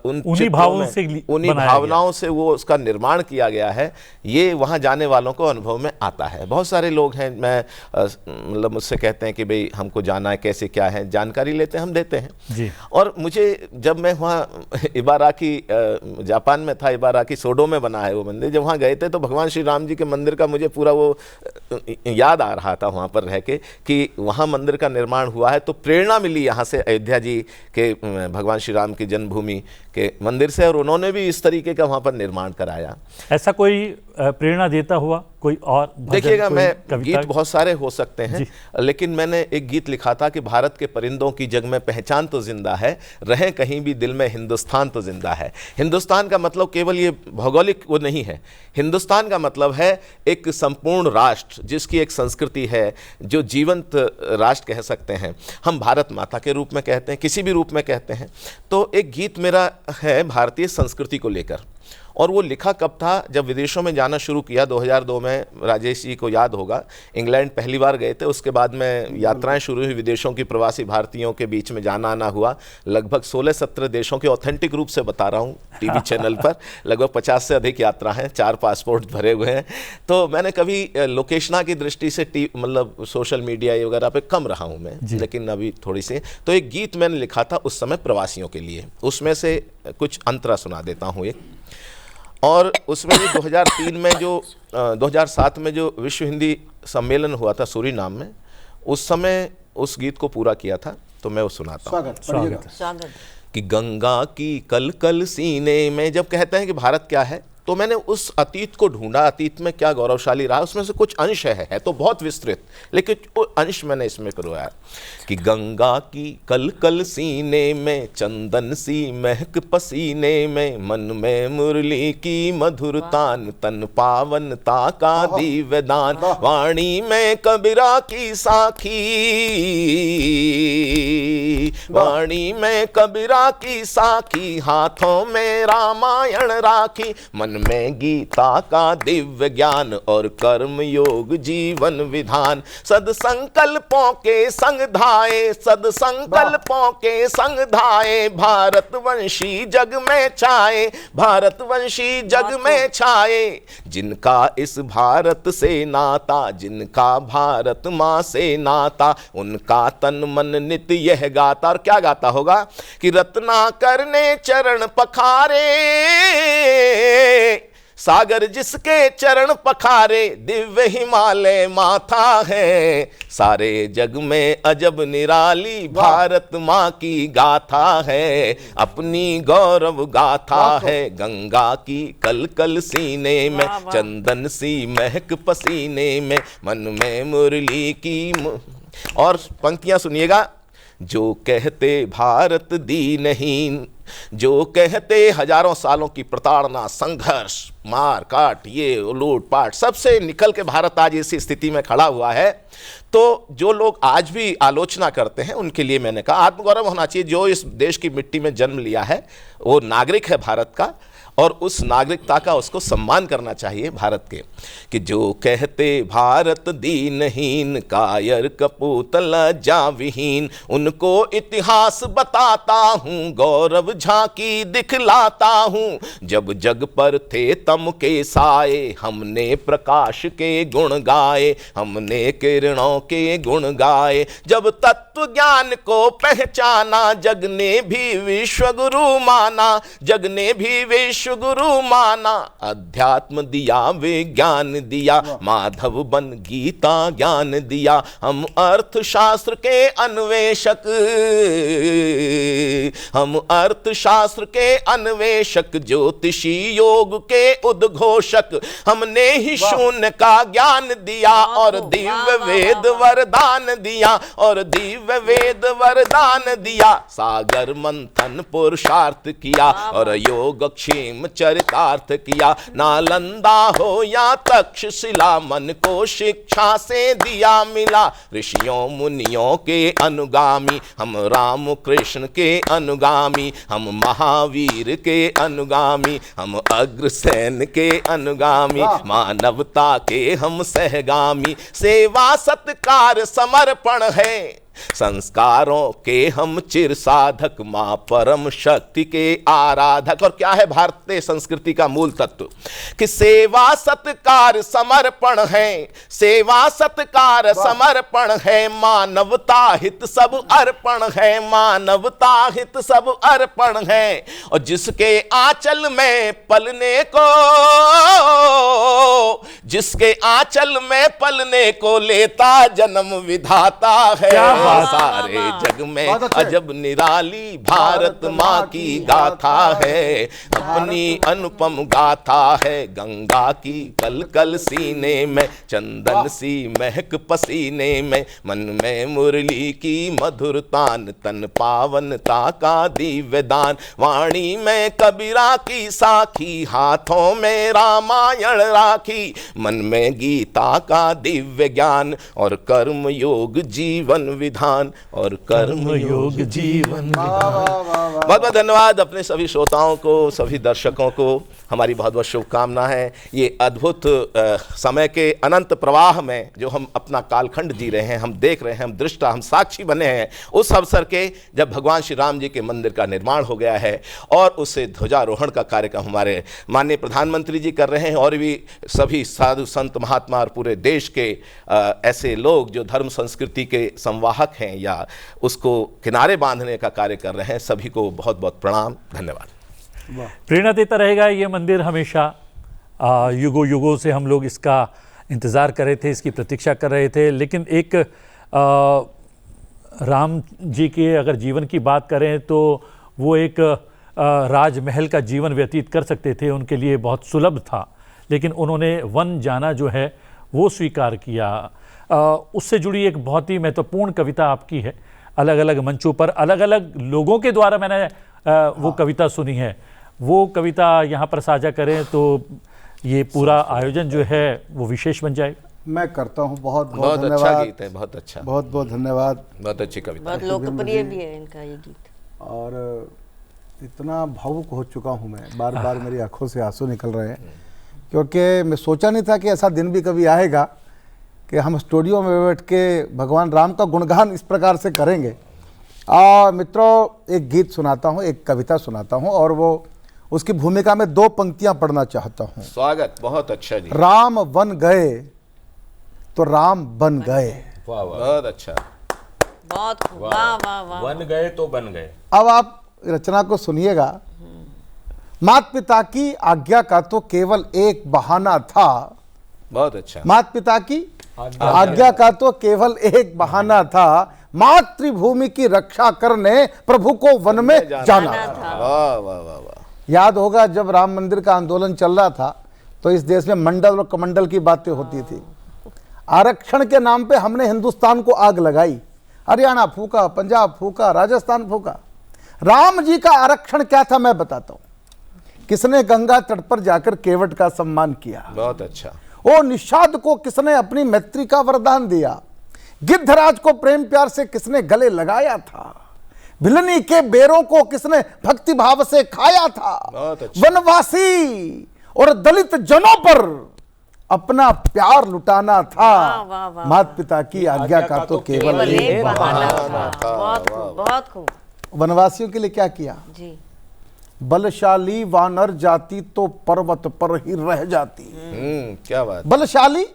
उन्हीं भावनाओं से वो उसका निर्माण किया गया है। ये वहाँ जाने वालों को अनुभव में आता है। बहुत सारे लोग हैं, मैं मतलब मुझसे कहते हैं कि भाई हमको जाना है, कैसे क्या है, जानकारी लेते हैं, हम देते हैं जी। और मुझे जब मैं वहाँ इबाराकी, जापान में था, इबाराकी सोडो में बना है वो मंदिर, जब वहाँ गए थे तो भगवान श्री राम जी के मंदिर का मुझे पूरा वो याद आ रहा था वहाँ पर रह के कि वहाँ मंदिर का निर्माण हुआ है। तो प्रेरणा मिली यहाँ से, अयोध्या जी के भगवान श्री राम की जन्मभूमि के मंदिर से, और उन्होंने भी इस तरीके का वहाँ पर निर्माण कराया। ऐसा कोई प्रेरणा देता हुआ कोई और? देखिएगा, मैं गीत बहुत सारे हो सकते हैं, लेकिन मैंने एक गीत लिखा था कि भारत के परिंदों की जग में पहचान तो जिंदा है, रहे कहीं भी दिल में हिंदुस्तान तो जिंदा है। हिंदुस्तान का मतलब केवल ये भौगोलिक वो नहीं है, हिंदुस्तान का मतलब है एक संपूर्ण राष्ट्र जिसकी एक संस्कृति है, जो जीवंत राष्ट्र कह सकते हैं हम, भारत माता के रूप में कहते हैं, किसी भी रूप में कहते हैं। तो एक गीत मेरा है भारतीय संस्कृति को लेकर, और वो लिखा कब था, जब विदेशों में जाना शुरू किया 2002 में। राजेश जी को याद होगा, इंग्लैंड पहली बार गए थे, उसके बाद में यात्राएं शुरू हुई विदेशों की, प्रवासी भारतीयों के बीच में जाना आना हुआ। लगभग 16-17 देशों के ऑथेंटिक रूप से बता रहा हूँ टीवी चैनल पर, लगभग 50 से अधिक यात्रा हैं, 4 पासपोर्ट भरे हुए हैं। तो मैंने कभी लोकेशना की दृष्टि से मतलब सोशल मीडिया वगैरह पे कम रहा हूँ मैं, लेकिन अभी थोड़ी सी। तो एक गीत मैंने लिखा था उस समय प्रवासियों के लिए, उसमें से कुछ अंतरा सुना देता हूँ एक। और उसमें भी 2003 में जो 2007 में जो विश्व हिंदी सम्मेलन हुआ था सूरीनाम में, उस समय उस गीत को पूरा किया था, तो मैं वो सुनाता हूँ। स्वागत। कि गंगा की कल कल सीने में, जब कहते हैं कि भारत क्या है, तो मैंने उस अतीत को ढूंढा, अतीत में क्या गौरवशाली रहा, उसमें से कुछ अंश है तो बहुत विस्तृत, लेकिन वो अंश मैंने इसमें करवाया कि गंगा की कल कल सीने में, चंदन सी महक पसीने में, मन में मुरली की मधुर तान, तन पावनता का दिव्यदान, वाणी में कबीरा की साखी, वाणी में कबीरा की साखी, हाथों में रामायण राखी, मन में गीता का दिव्य ज्ञान, और कर्म योग जीवन विधान, सदसंकल्पों के संग धाए, सदसंकल्पों के संग धाए, भारतवंशी जग में छाए, भारतवंशी जग में छाए, जिनका इस भारत से नाता, जिनका भारत माँ से नाता, उनका तन मन नित्य यह गाता। और क्या गाता होगा कि रत्नाकर ने चरण पखारे, सागर जिसके चरण पखारे, दिव्य हिमालय माथा है, सारे जग में अजब निराली भारत माँ की गाथा है, अपनी गौरव गाथा है, गंगा की कल कल सीने में, चंदन सी महक पसीने में, मन में मुरली की और पंक्तियां सुनिएगा। जो कहते भारत दीनहीन, जो कहते हजारों सालों की प्रताड़ना, संघर्ष, मार काट, ये लूटपाट, सबसे निकल के भारत आज इसी स्थिति में खड़ा हुआ है। तो जो लोग आज भी आलोचना करते हैं उनके लिए मैंने कहा आत्मगौरव होना चाहिए। जो इस देश की मिट्टी में जन्म लिया है वो नागरिक है भारत का, और उस नागरिकता का उसको सम्मान करना चाहिए भारत के, कि जो कहते भारत दीनहीन कायर कपूत लज्जा विहीन, उनको इतिहास बताता हूँ गौरव झांकी दिखलाता हूँ। जब जग पर थे तम के साए हमने प्रकाश के गुण गाए, हमने किरणों के गुण गाए। जब तत्व ज्ञान को पहचाना जग ने भी विश्व गुरु माना, जग ने भी विश्व गुरु माना। अध्यात्म दिया विज्ञान दिया, माधव बन गीता ज्ञान दिया। हम अर्थशास्त्र के अन्वेषक, हम अर्थशास्त्र के अन्वेषक, ज्योतिषी योग के उद्घोषक। हमने ही शून्य का ज्ञान दिया और दिव्य वेद वरदान दिया, और दिव्य वेद वरदान दिया। सागर मंथन पुरुषार्थ किया और योगक्षेम चरितार्थ किया। नालंदा हो या तक्षशिला मन को शिक्षा से दिया मिला। ऋषियों मुनियों के अनुगामी, हम राम कृष्ण के अनुगामी, हम महावीर के अनुगामी, हम अग्रसेन के अनुगामी, मानवता के हम सहगामी। सेवा सत्कार समर्पण है संस्कारों के हम चिर साधक, मां परम शक्ति के आराधक। और क्या है भारतीय संस्कृति का मूल तत्व, कि सेवा सत्कार समर्पण है, सेवा सत्कार समर्पण है। मानवता हित सब अर्पण है, मानवता हित सब अर्पण है। और जिसके आंचल में पलने को, जिसके आंचल में पलने को लेता जन्म विधाता है। सारे जग में अजब निराली भारत माँ की गाथा है। अपनी अनुपम गाथा है गंगा की कल कल सीने में, चंदन सी महक पसीने में। मन में मुरली की मधुर तान, तन पावनता का दिव्य दान। वाणी में कबीरा की साखी, हाथों में रामायण राखी। मन में गीता का दिव्य ज्ञान और कर्म योग जीवन विधान, और कर्म योग जीवन विधान। बहुत बहुत धन्यवाद अपने सभी श्रोताओं को, सभी दर्शकों को हमारी बहुत बहुत शुभकामना है। ये अद्भुत समय के अनंत प्रवाह में जो हम अपना कालखंड जी रहे हैं, हम देख रहे हैं, हम दृष्टा, हम साक्षी बने हैं उस अवसर के, जब भगवान श्री राम जी के मंदिर का निर्माण हो गया है और उससे ध्वजारोहण का कार्यक्रम हमारे माननीय प्रधानमंत्री जी कर रहे हैं, और भी सभी साधु संत महात्मा और पूरे देश के ऐसे लोग जो धर्म संस्कृति के संवाहक हैं या उसको किनारे बांधने का कार्य कर रहे हैं। सभी को बहुत बहुत प्रणाम, धन्यवाद। प्रेरणा देता रहेगा ये मंदिर हमेशा। युगों युगों से हम लोग इसका इंतज़ार कर रहे थे, इसकी प्रतीक्षा कर रहे थे। लेकिन एक राम जी के अगर जीवन की बात करें तो वो एक राजमहल का जीवन व्यतीत कर सकते थे, उनके लिए बहुत सुलभ था। लेकिन उन्होंने वन जाना जो है वो स्वीकार किया। उससे जुड़ी एक बहुत ही महत्वपूर्ण कविता आपकी है। अलग अलग मंचों पर अलग अलग लोगों के द्वारा मैंने वो कविता सुनी है। वो कविता यहाँ पर साझा करें तो ये पूरा आयोजन जो है वो विशेष बन जाएगा। मैं करता हूँ। बहुत बहुत धन्यवाद। अच्छा गीत है, बहुत अच्छा, बहुत बहुत धन्यवाद। बहुत अच्छी कविता, बहुत लोकप्रिय भी है इनका ये गीत। और इतना भावुक हो चुका हूँ मैं, बार बार मेरी आंखों से आंसू निकल रहे हैं, क्योंकि मैं सोचा नहीं था कि ऐसा दिन भी कभी आएगा कि हम स्टूडियो में बैठ के भगवान राम का गुणगान इस प्रकार से करेंगे। मित्रों, एक गीत सुनाता हूँ, एक कविता सुनाता हूँ, और वो उसकी भूमिका में 2 पंक्तियां पढ़ना चाहता हूँ। स्वागत, बहुत अच्छा जी। राम वन गए तो राम बन गए। वाह वाह, बहुत अच्छा, बहुत खूब, वाह वाह वाह। बन गए तो बन गए। अब आप रचना को सुनिएगा। माता पिता की आज्ञा का तो केवल एक बहाना था। बहुत अच्छा। माता पिता की आज्ञा का तो केवल एक बहाना था। मातृभूमि की रक्षा करने प्रभु को वन में जाना था। वाह वाह वाह वाह। याद होगा जब राम मंदिर का आंदोलन चल रहा था तो इस देश में मंडल और कमंडल की बातें होती थी। आरक्षण के नाम पे हमने हिंदुस्तान को आग लगाई। हरियाणा फूका, पंजाब फूका, राजस्थान फूका। राम जी का आरक्षण क्या था मैं बताता हूं। किसने गंगा तट पर जाकर केवट का सम्मान किया। बहुत अच्छा। ओ निषाद को किसने अपनी मैत्री का वरदान दिया। गिद्धराज को प्रेम प्यार से किसने गले लगाया था। भिलनी के बेरों को किसने भक्ति भाव से खाया था। बहुत अच्छा। वनवासी और दलित जनों पर अपना प्यार लुटाना था। वाह, वाह, वाह, माता पिता की आज्ञा का तो केवल केवल एक एक बहाना बहाना था। बहुत खूब, बहुत खूब वनवासियों के लिए क्या किया। जी। बलशाली वानर जाति तो पर्वत पर ही रह जाती। क्या बात। बलशाली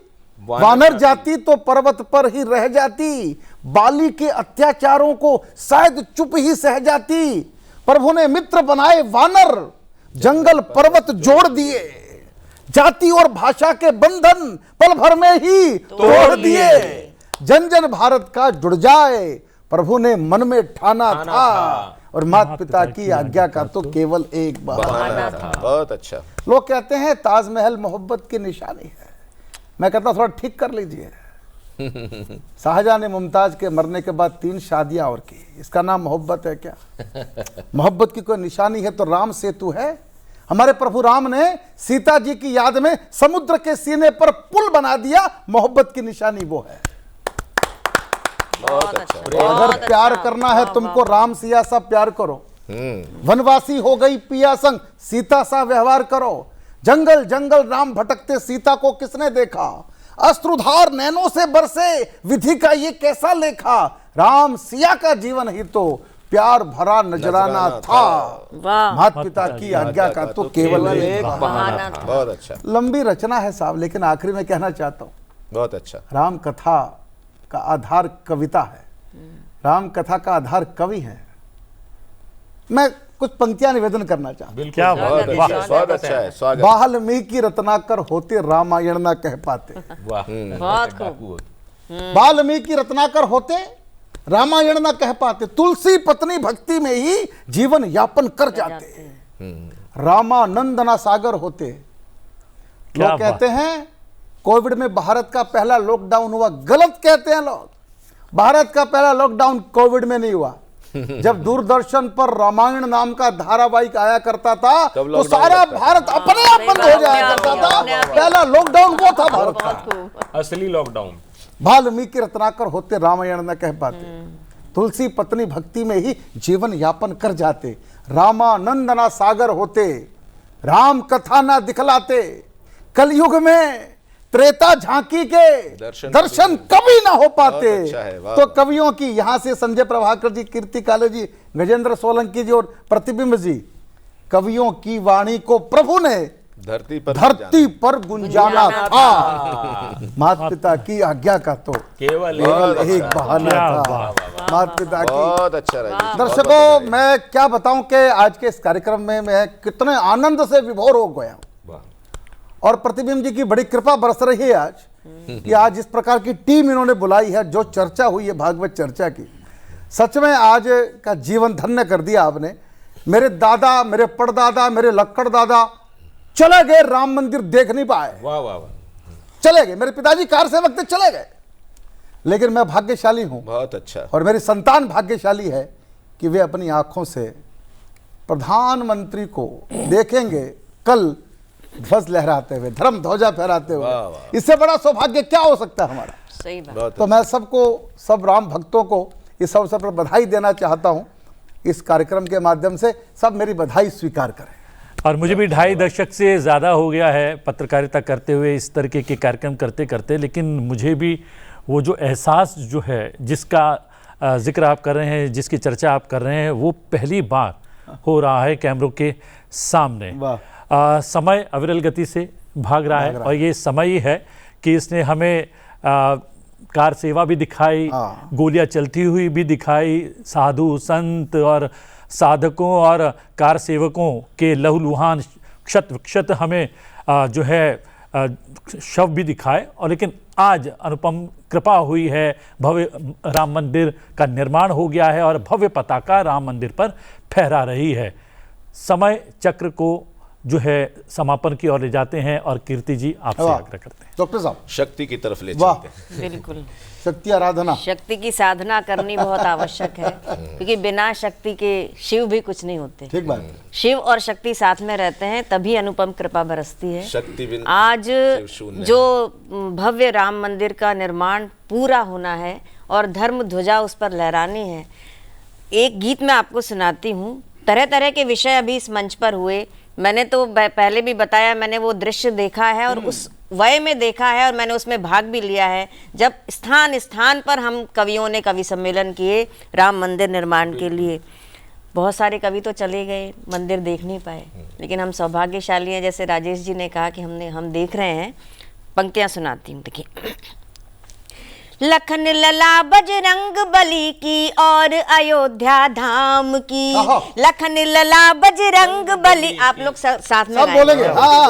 वानर जाति तो पर्वत पर ही रह जाती, बाली के अत्याचारों को शायद चुप ही सह जाती। प्रभु ने मित्र बनाए वानर, जंगल पर्वत जोड़ दिए, जाति और भाषा के बंधन पल भर में ही तोड़ दिए। जन जन भारत का जुड़ जाए प्रभु ने मन में ठाना था, और माता पिता की आज्ञा का तो केवल एक बहाना था। बहुत अच्छा। लोग कहते हैं ताजमहल मोहब्बत की निशानी है, मैं कहता हूं थोड़ा ठीक कर लीजिए। शाहजहां ने मुमताज के मरने के बाद 3 शादियां और की, इसका नाम मोहब्बत है क्या? मोहब्बत की कोई निशानी है तो राम सेतु है। हमारे प्रभु राम ने सीता जी की याद में समुद्र के सीने पर पुल बना दिया, मोहब्बत की निशानी वो है। बहुत अच्छा, अगर प्यार करना है तुमको राम सिया सा प्यार करो, वनवासी हो गई पिया संग सीता सा व्यवहार करो। जंगल जंगल राम भटकते सीता को किसने देखा, अश्रुधार नैनों से बरसे विधि का ये कैसा लेखा। राम सिया का जीवन ही तो प्यार भरा नजराना था। वाह, माता पिता की आज्ञा का तो केवल एक बहाना था। बहुत अच्छा। लंबी रचना है साहब, लेकिन आखिरी में कहना चाहता हूं, बहुत अच्छा। राम कथा का आधार कविता है, राम कथा का आधार कवि है। मैं कुछ पंक्तियां निवेदन करना चाहता हूं। क्या बहुत बात अच्छा। स्वागत अच्छा है। स्वागत। वाल्मीकि रत्नाकर होते रामायण ना कह पाते। बहुत खूब। वाल्मीकि रत्नाकर होते रामायण ना कह पाते, तुलसी पत्नी भक्ति में ही जीवन यापन कर जाते। रामानंद ना सागर होते। क्या लोग कहते हैं कोविड में भारत का पहला लॉकडाउन हुआ, गलत कहते हैं लोग। भारत का पहला लॉकडाउन कोविड में नहीं हुआ। जब दूरदर्शन पर रामायण नाम का धारावाहिक आया करता था तो सारा भारत अपने आप बंद हो जाया करता था। पहला लॉकडाउन वो था भारत का, असली लॉकडाउन। वाल्मीकि रत्नाकर होते रामायण न कह पाते, तुलसी पत्नी भक्ति में ही जीवन यापन कर जाते। रामानंद ना सागर होते, राम कथा ना दिखलाते। कलयुग में त्रेता झांकी के दर्शन कभी ना हो पाते। अच्छा है, वाह। तो कवियों की यहां से संजय प्रभाकर जी, कीर्ति काले जी, गजेंद्र सोलंकी जी और प्रतिबिंब जी, कवियों की वाणी को प्रभु ने धरती पर गुंजाना था। माता पिता की आज्ञा का तो केवल एक बहाना था। माता पिता की। बहुत अच्छा रहा। दर्शकों, मैं क्या बताऊं कि आज के इस कार्यक्रम में मैं कितने आनंद से विभोर हो गया हूं, और प्रतिबिंब जी की बड़ी कृपा बरस रही है आज कि आज इस प्रकार की टीम इन्होंने बुलाई है। जो चर्चा हुई है भागवत चर्चा की, सच में आज का जीवन धन्य कर दिया आपने। मेरे दादा, मेरे परदादा, मेरे लक्कड़ दादा चले गए, राम मंदिर देख नहीं पाए। वाह वाह वाह। चले गए, मेरे पिताजी कार से वक्त चले गए, लेकिन मैं भाग्यशाली हूं, बहुत अच्छा। और मेरी संतान भाग्यशाली है कि वे अपनी आंखों से प्रधानमंत्री को देखेंगे कल ध्वज लहराते हुए, धर्म ध्वजा फहराते हुए। इससे बड़ा सौभाग्य क्या हो सकता है हमारा। सही बात। तो मैं सबको, सब राम भक्तों को इस अवसर पर बधाई देना चाहता हूं। इस कार्यक्रम के माध्यम से सब मेरी बधाई स्वीकार करें। और मुझे भी 2.5 दशक से ज़्यादा हो गया है पत्रकारिता करते हुए, इस तरीके के कार्यक्रम करते करते, लेकिन मुझे भी वो जो एहसास जो है, जिसका जिक्र आप कर रहे हैं, जिसकी चर्चा आप कर रहे हैं, वो पहली बार हो रहा है कैमरों के सामने। समय अविरल गति से भाग रहा है, और ये समय ही है कि इसने हमें कार सेवा भी दिखाई, गोलियां चलती हुई भी दिखाई, साधु संत और साधकों और कार सेवकों के लहूलुहान क्षत विक्षत हमें जो है शव भी दिखाए। और लेकिन आज अनुपम कृपा हुई है, भव्य राम मंदिर का निर्माण हो गया है और भव्य पताका राम मंदिर पर फहरा रही है। समय चक्र को जो है समापन की ओर ले जाते हैं, और कीर्ति जी आपसे आग्रह करते हैं। डॉक्टर साहब, शक्ति की तरफ ले चलते हैं। बिल्कुल, शक्ति आराधना, शक्ति की साधना करनी बहुत आवश्यक है, क्योंकि बिना शक्ति के शिव भी कुछ नहीं होते। ठीक बात। शिव और शक्ति साथ में रहते हैं, तभी अनुपम कृपा बरसती है। शक्ति बिन आज जो भव्य राम मंदिर का निर्माण पूरा होना है और धर्म ध्वजा उस पर लहरानी है, एक गीत मैं आपको सुनाती हूँ। तरह तरह के विषय अभी इस मंच पर हुए। मैंने तो पहले भी बताया, मैंने वो दृश्य देखा है और उस वय में देखा है और मैंने उसमें भाग भी लिया है, जब स्थान स्थान पर हम कवियों ने कवि सम्मेलन किए राम मंदिर निर्माण के लिए। बहुत सारे कवि तो चले गए, मंदिर देख नहीं पाए, लेकिन हम सौभाग्यशाली हैं, जैसे राजेश जी ने कहा कि हम देख रहे हैं। पंक्तियां सुनाती हूँ, देखिए। लखन लला बजरंग बली की और अयोध्या धाम की, लखन लला बजरंग बली, आप लोग साथ में बोलेंगे।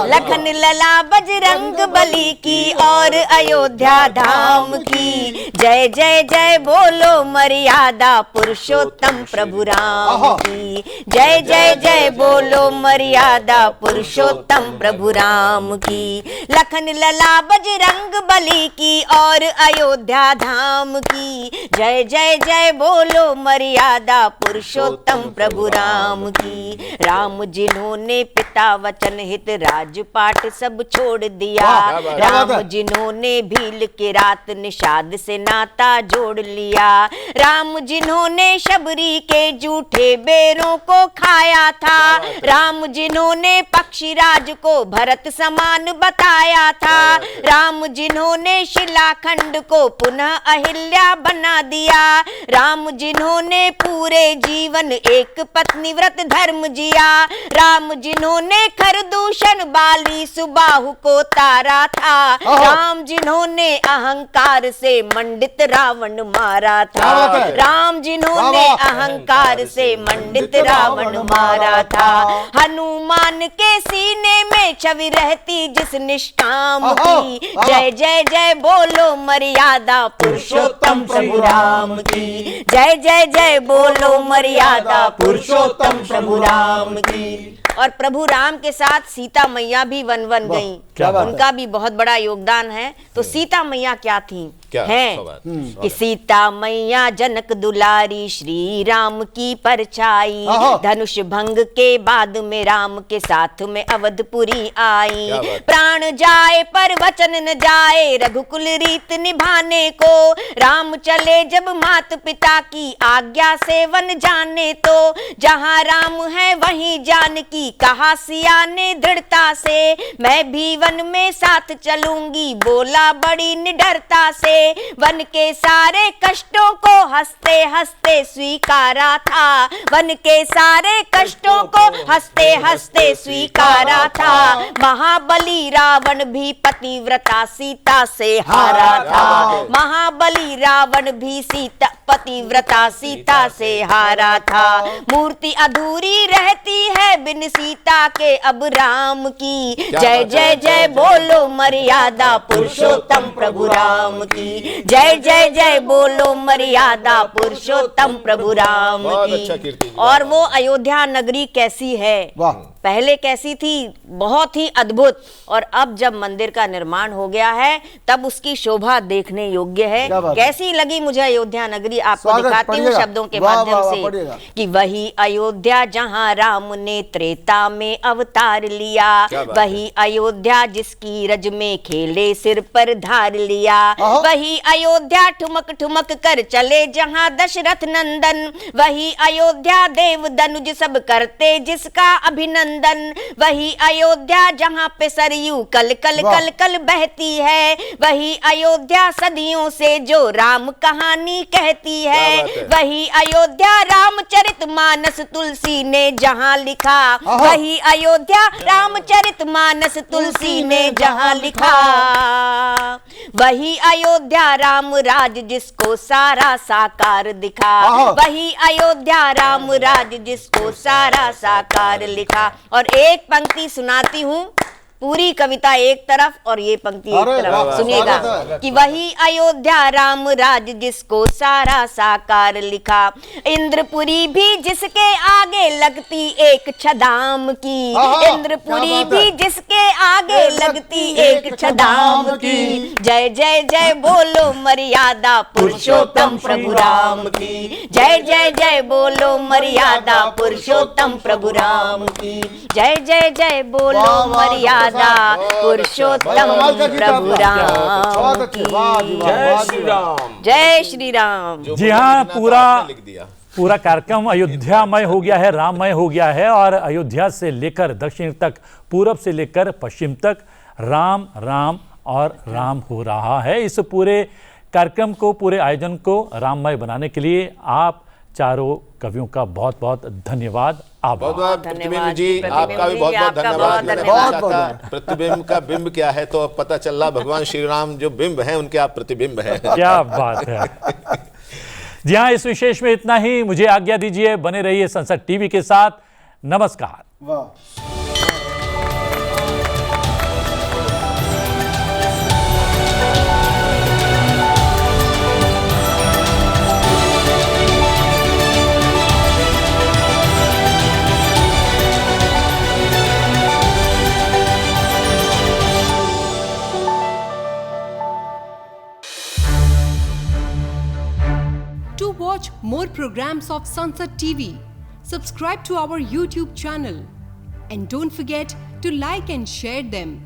लखन लला बजरंग बली की और अयोध्या धाम की, जय जय जय बोलो मर्यादा पुरुषोत्तम प्रभु राम की, जय जय जय बोलो मर्यादा पुरुषोत्तम प्रभु राम की। लखन लला बजरंग बली की और अयोध्या धाम की, जय जय जय बोलो मर्यादा पुरुषोत्तम प्रभु राम की। राम जिन्होंने पिता वचन हित राजपाट सब छोड़ दिया, राम जिन्होंने भील के रात निषाद से नाता जोड़ लिया, राम जिन्होंने शबरी के जूठे बेरों को खाया था, राम जिन्होंने पक्षीराज को भरत समान बताया था, राम जिन्होंने शिलाखंड को पुनः अहिल्या बना दिया, राम जिन्होंने पूरे जीवन एक पत्नी व्रत धर्म जिया, राम जिन्होंने खरदूषण बाली सुबाहु को तारा था, राम जिन्होंने अहंकार से मंडित रावण मारा था, राम जिन्होंने अहंकार से मंडित रावण मारा था। हनुमान के सीने में छवि रहती जिस निष्काम की, जय जय जय बोलो मर्यादा पुरुषोत्तम प्रभु राम की, जय जय जय बोलो मर्यादा पुरुषोत्तम प्रभु राम की। और प्रभु राम के साथ सीता मैया भी वन वन गईं, उनका भी बहुत बड़ा योगदान है। तो सीता मैया क्या थी? हैं कि सीता मैया जनक दुलारी श्री राम की परछाई, धनुष भंग के बाद में राम के साथ में अवधपुरी आई, प्राण जाए पर वचन न जाए रघुकुल रीत निभाने को, राम चले जब मात पिता की आज्ञा से वन जाने तो, जहाँ राम है वहीं जानकी कहा सिया ने दृढ़ता से, मैं भी वन में साथ चलूंगी बोला बड़ी निडरता से, वन के सारे कष्टों को हंसते हंसते स्वीकारा था, वन के सारे कष्टों को हंसते हंसते स्वीकारा था, महाबली रावण भी पतिव्रता सीता से हारा था, महाबली रावण भी सीता पतिव्रता सीता से हारा था, मूर्ति अधूरी रहती है बिन सीता के अब राम की, जय जय जय बोलो मर्यादा पुरुषोत्तम प्रभु राम की, जय जय जय बोलो मर्यादा पुरुषोत्तम प्रभु राम की। और वो अयोध्या नगरी कैसी है, पहले कैसी थी? बहुत ही अद्भुत। और अब जब मंदिर का निर्माण हो गया है तब उसकी शोभा देखने योग्य है। कैसी लगी मुझे अयोध्या नगरी, आपको दिखाती हूँ शब्दों के माध्यम से कि वही अयोध्या जहाँ राम ने त्रेता में अवतार लिया, वही अयोध्या जिसकी रज में खेले सिर पर धार लिया, वही अयोध्या ठुमक ठुमक कर चले जहाँ दशरथ नंदन, वही अयोध्या देव दनुज सब करते जिसका अभिनंदन, वही अयोध्या जहाँ पे सरयू कल कल कल कल बहती है, वही अयोध्या सदियों से जो राम कहानी कहती है, वही अयोध्या रामचरितमानस तुलसी ने जहाँ लिखा, वही अयोध्या रामचरितमानस तुलसी ने जहाँ लिखा, वही अयोध्या राम राज जिसको सारा साकार दिखा, वही अयोध्या राम राज जिसको सारा साकार लिखा। और एक पंक्ति सुनाती हूँ, पूरी कविता एक तरफ और ये पंक्ति एक तरफ, सुनिएगा कि वही अयोध्या राम राज जिसको सारा साकार लिखा, इंद्रपुरी भी जिसके आगे लगती एक छदाम की, इंद्रपुरी भी जिसके आगे लगती एक छदाम की, जय जय जय बोलो मर्यादा पुरुषोत्तम प्रभु राम की, जय जय जय बोलो मर्यादा पुरुषोत्तम प्रभु राम की, जय जय जय बोलो मर्यादा पुरुषोत्तम प्रभु राम की, जय श्री राम, जय श्री राम। जी हाँ, पूरा पूरा कार्यक्रम अयोध्यामय हो गया है, राममय हो गया है, और अयोध्या से लेकर दक्षिण तक, पूरब से लेकर पश्चिम तक राम राम और राम हो रहा है। इस पूरे कार्यक्रम को, पूरे आयोजन को राममय बनाने के लिए आप चारों कवियों का बहुत बहुत धन्यवाद। बहुत बहुत प्रतिबिंब जी, आपका भी बहुत बहुत धन्यवाद। मैंने पूछा था प्रतिबिंब का बिंब क्या है, तो अब पता चल रहा भगवान श्री राम जो बिंब हैं उनके आप प्रतिबिंब हैं। क्या बात है। जी हाँ, इस विशेष में इतना ही। मुझे आज्ञा दीजिए, बने रहिए संसद टीवी के साथ। नमस्कार। वाह। To watch more programs of Sansad TV, subscribe to our YouTube channel and don't forget to like and share them.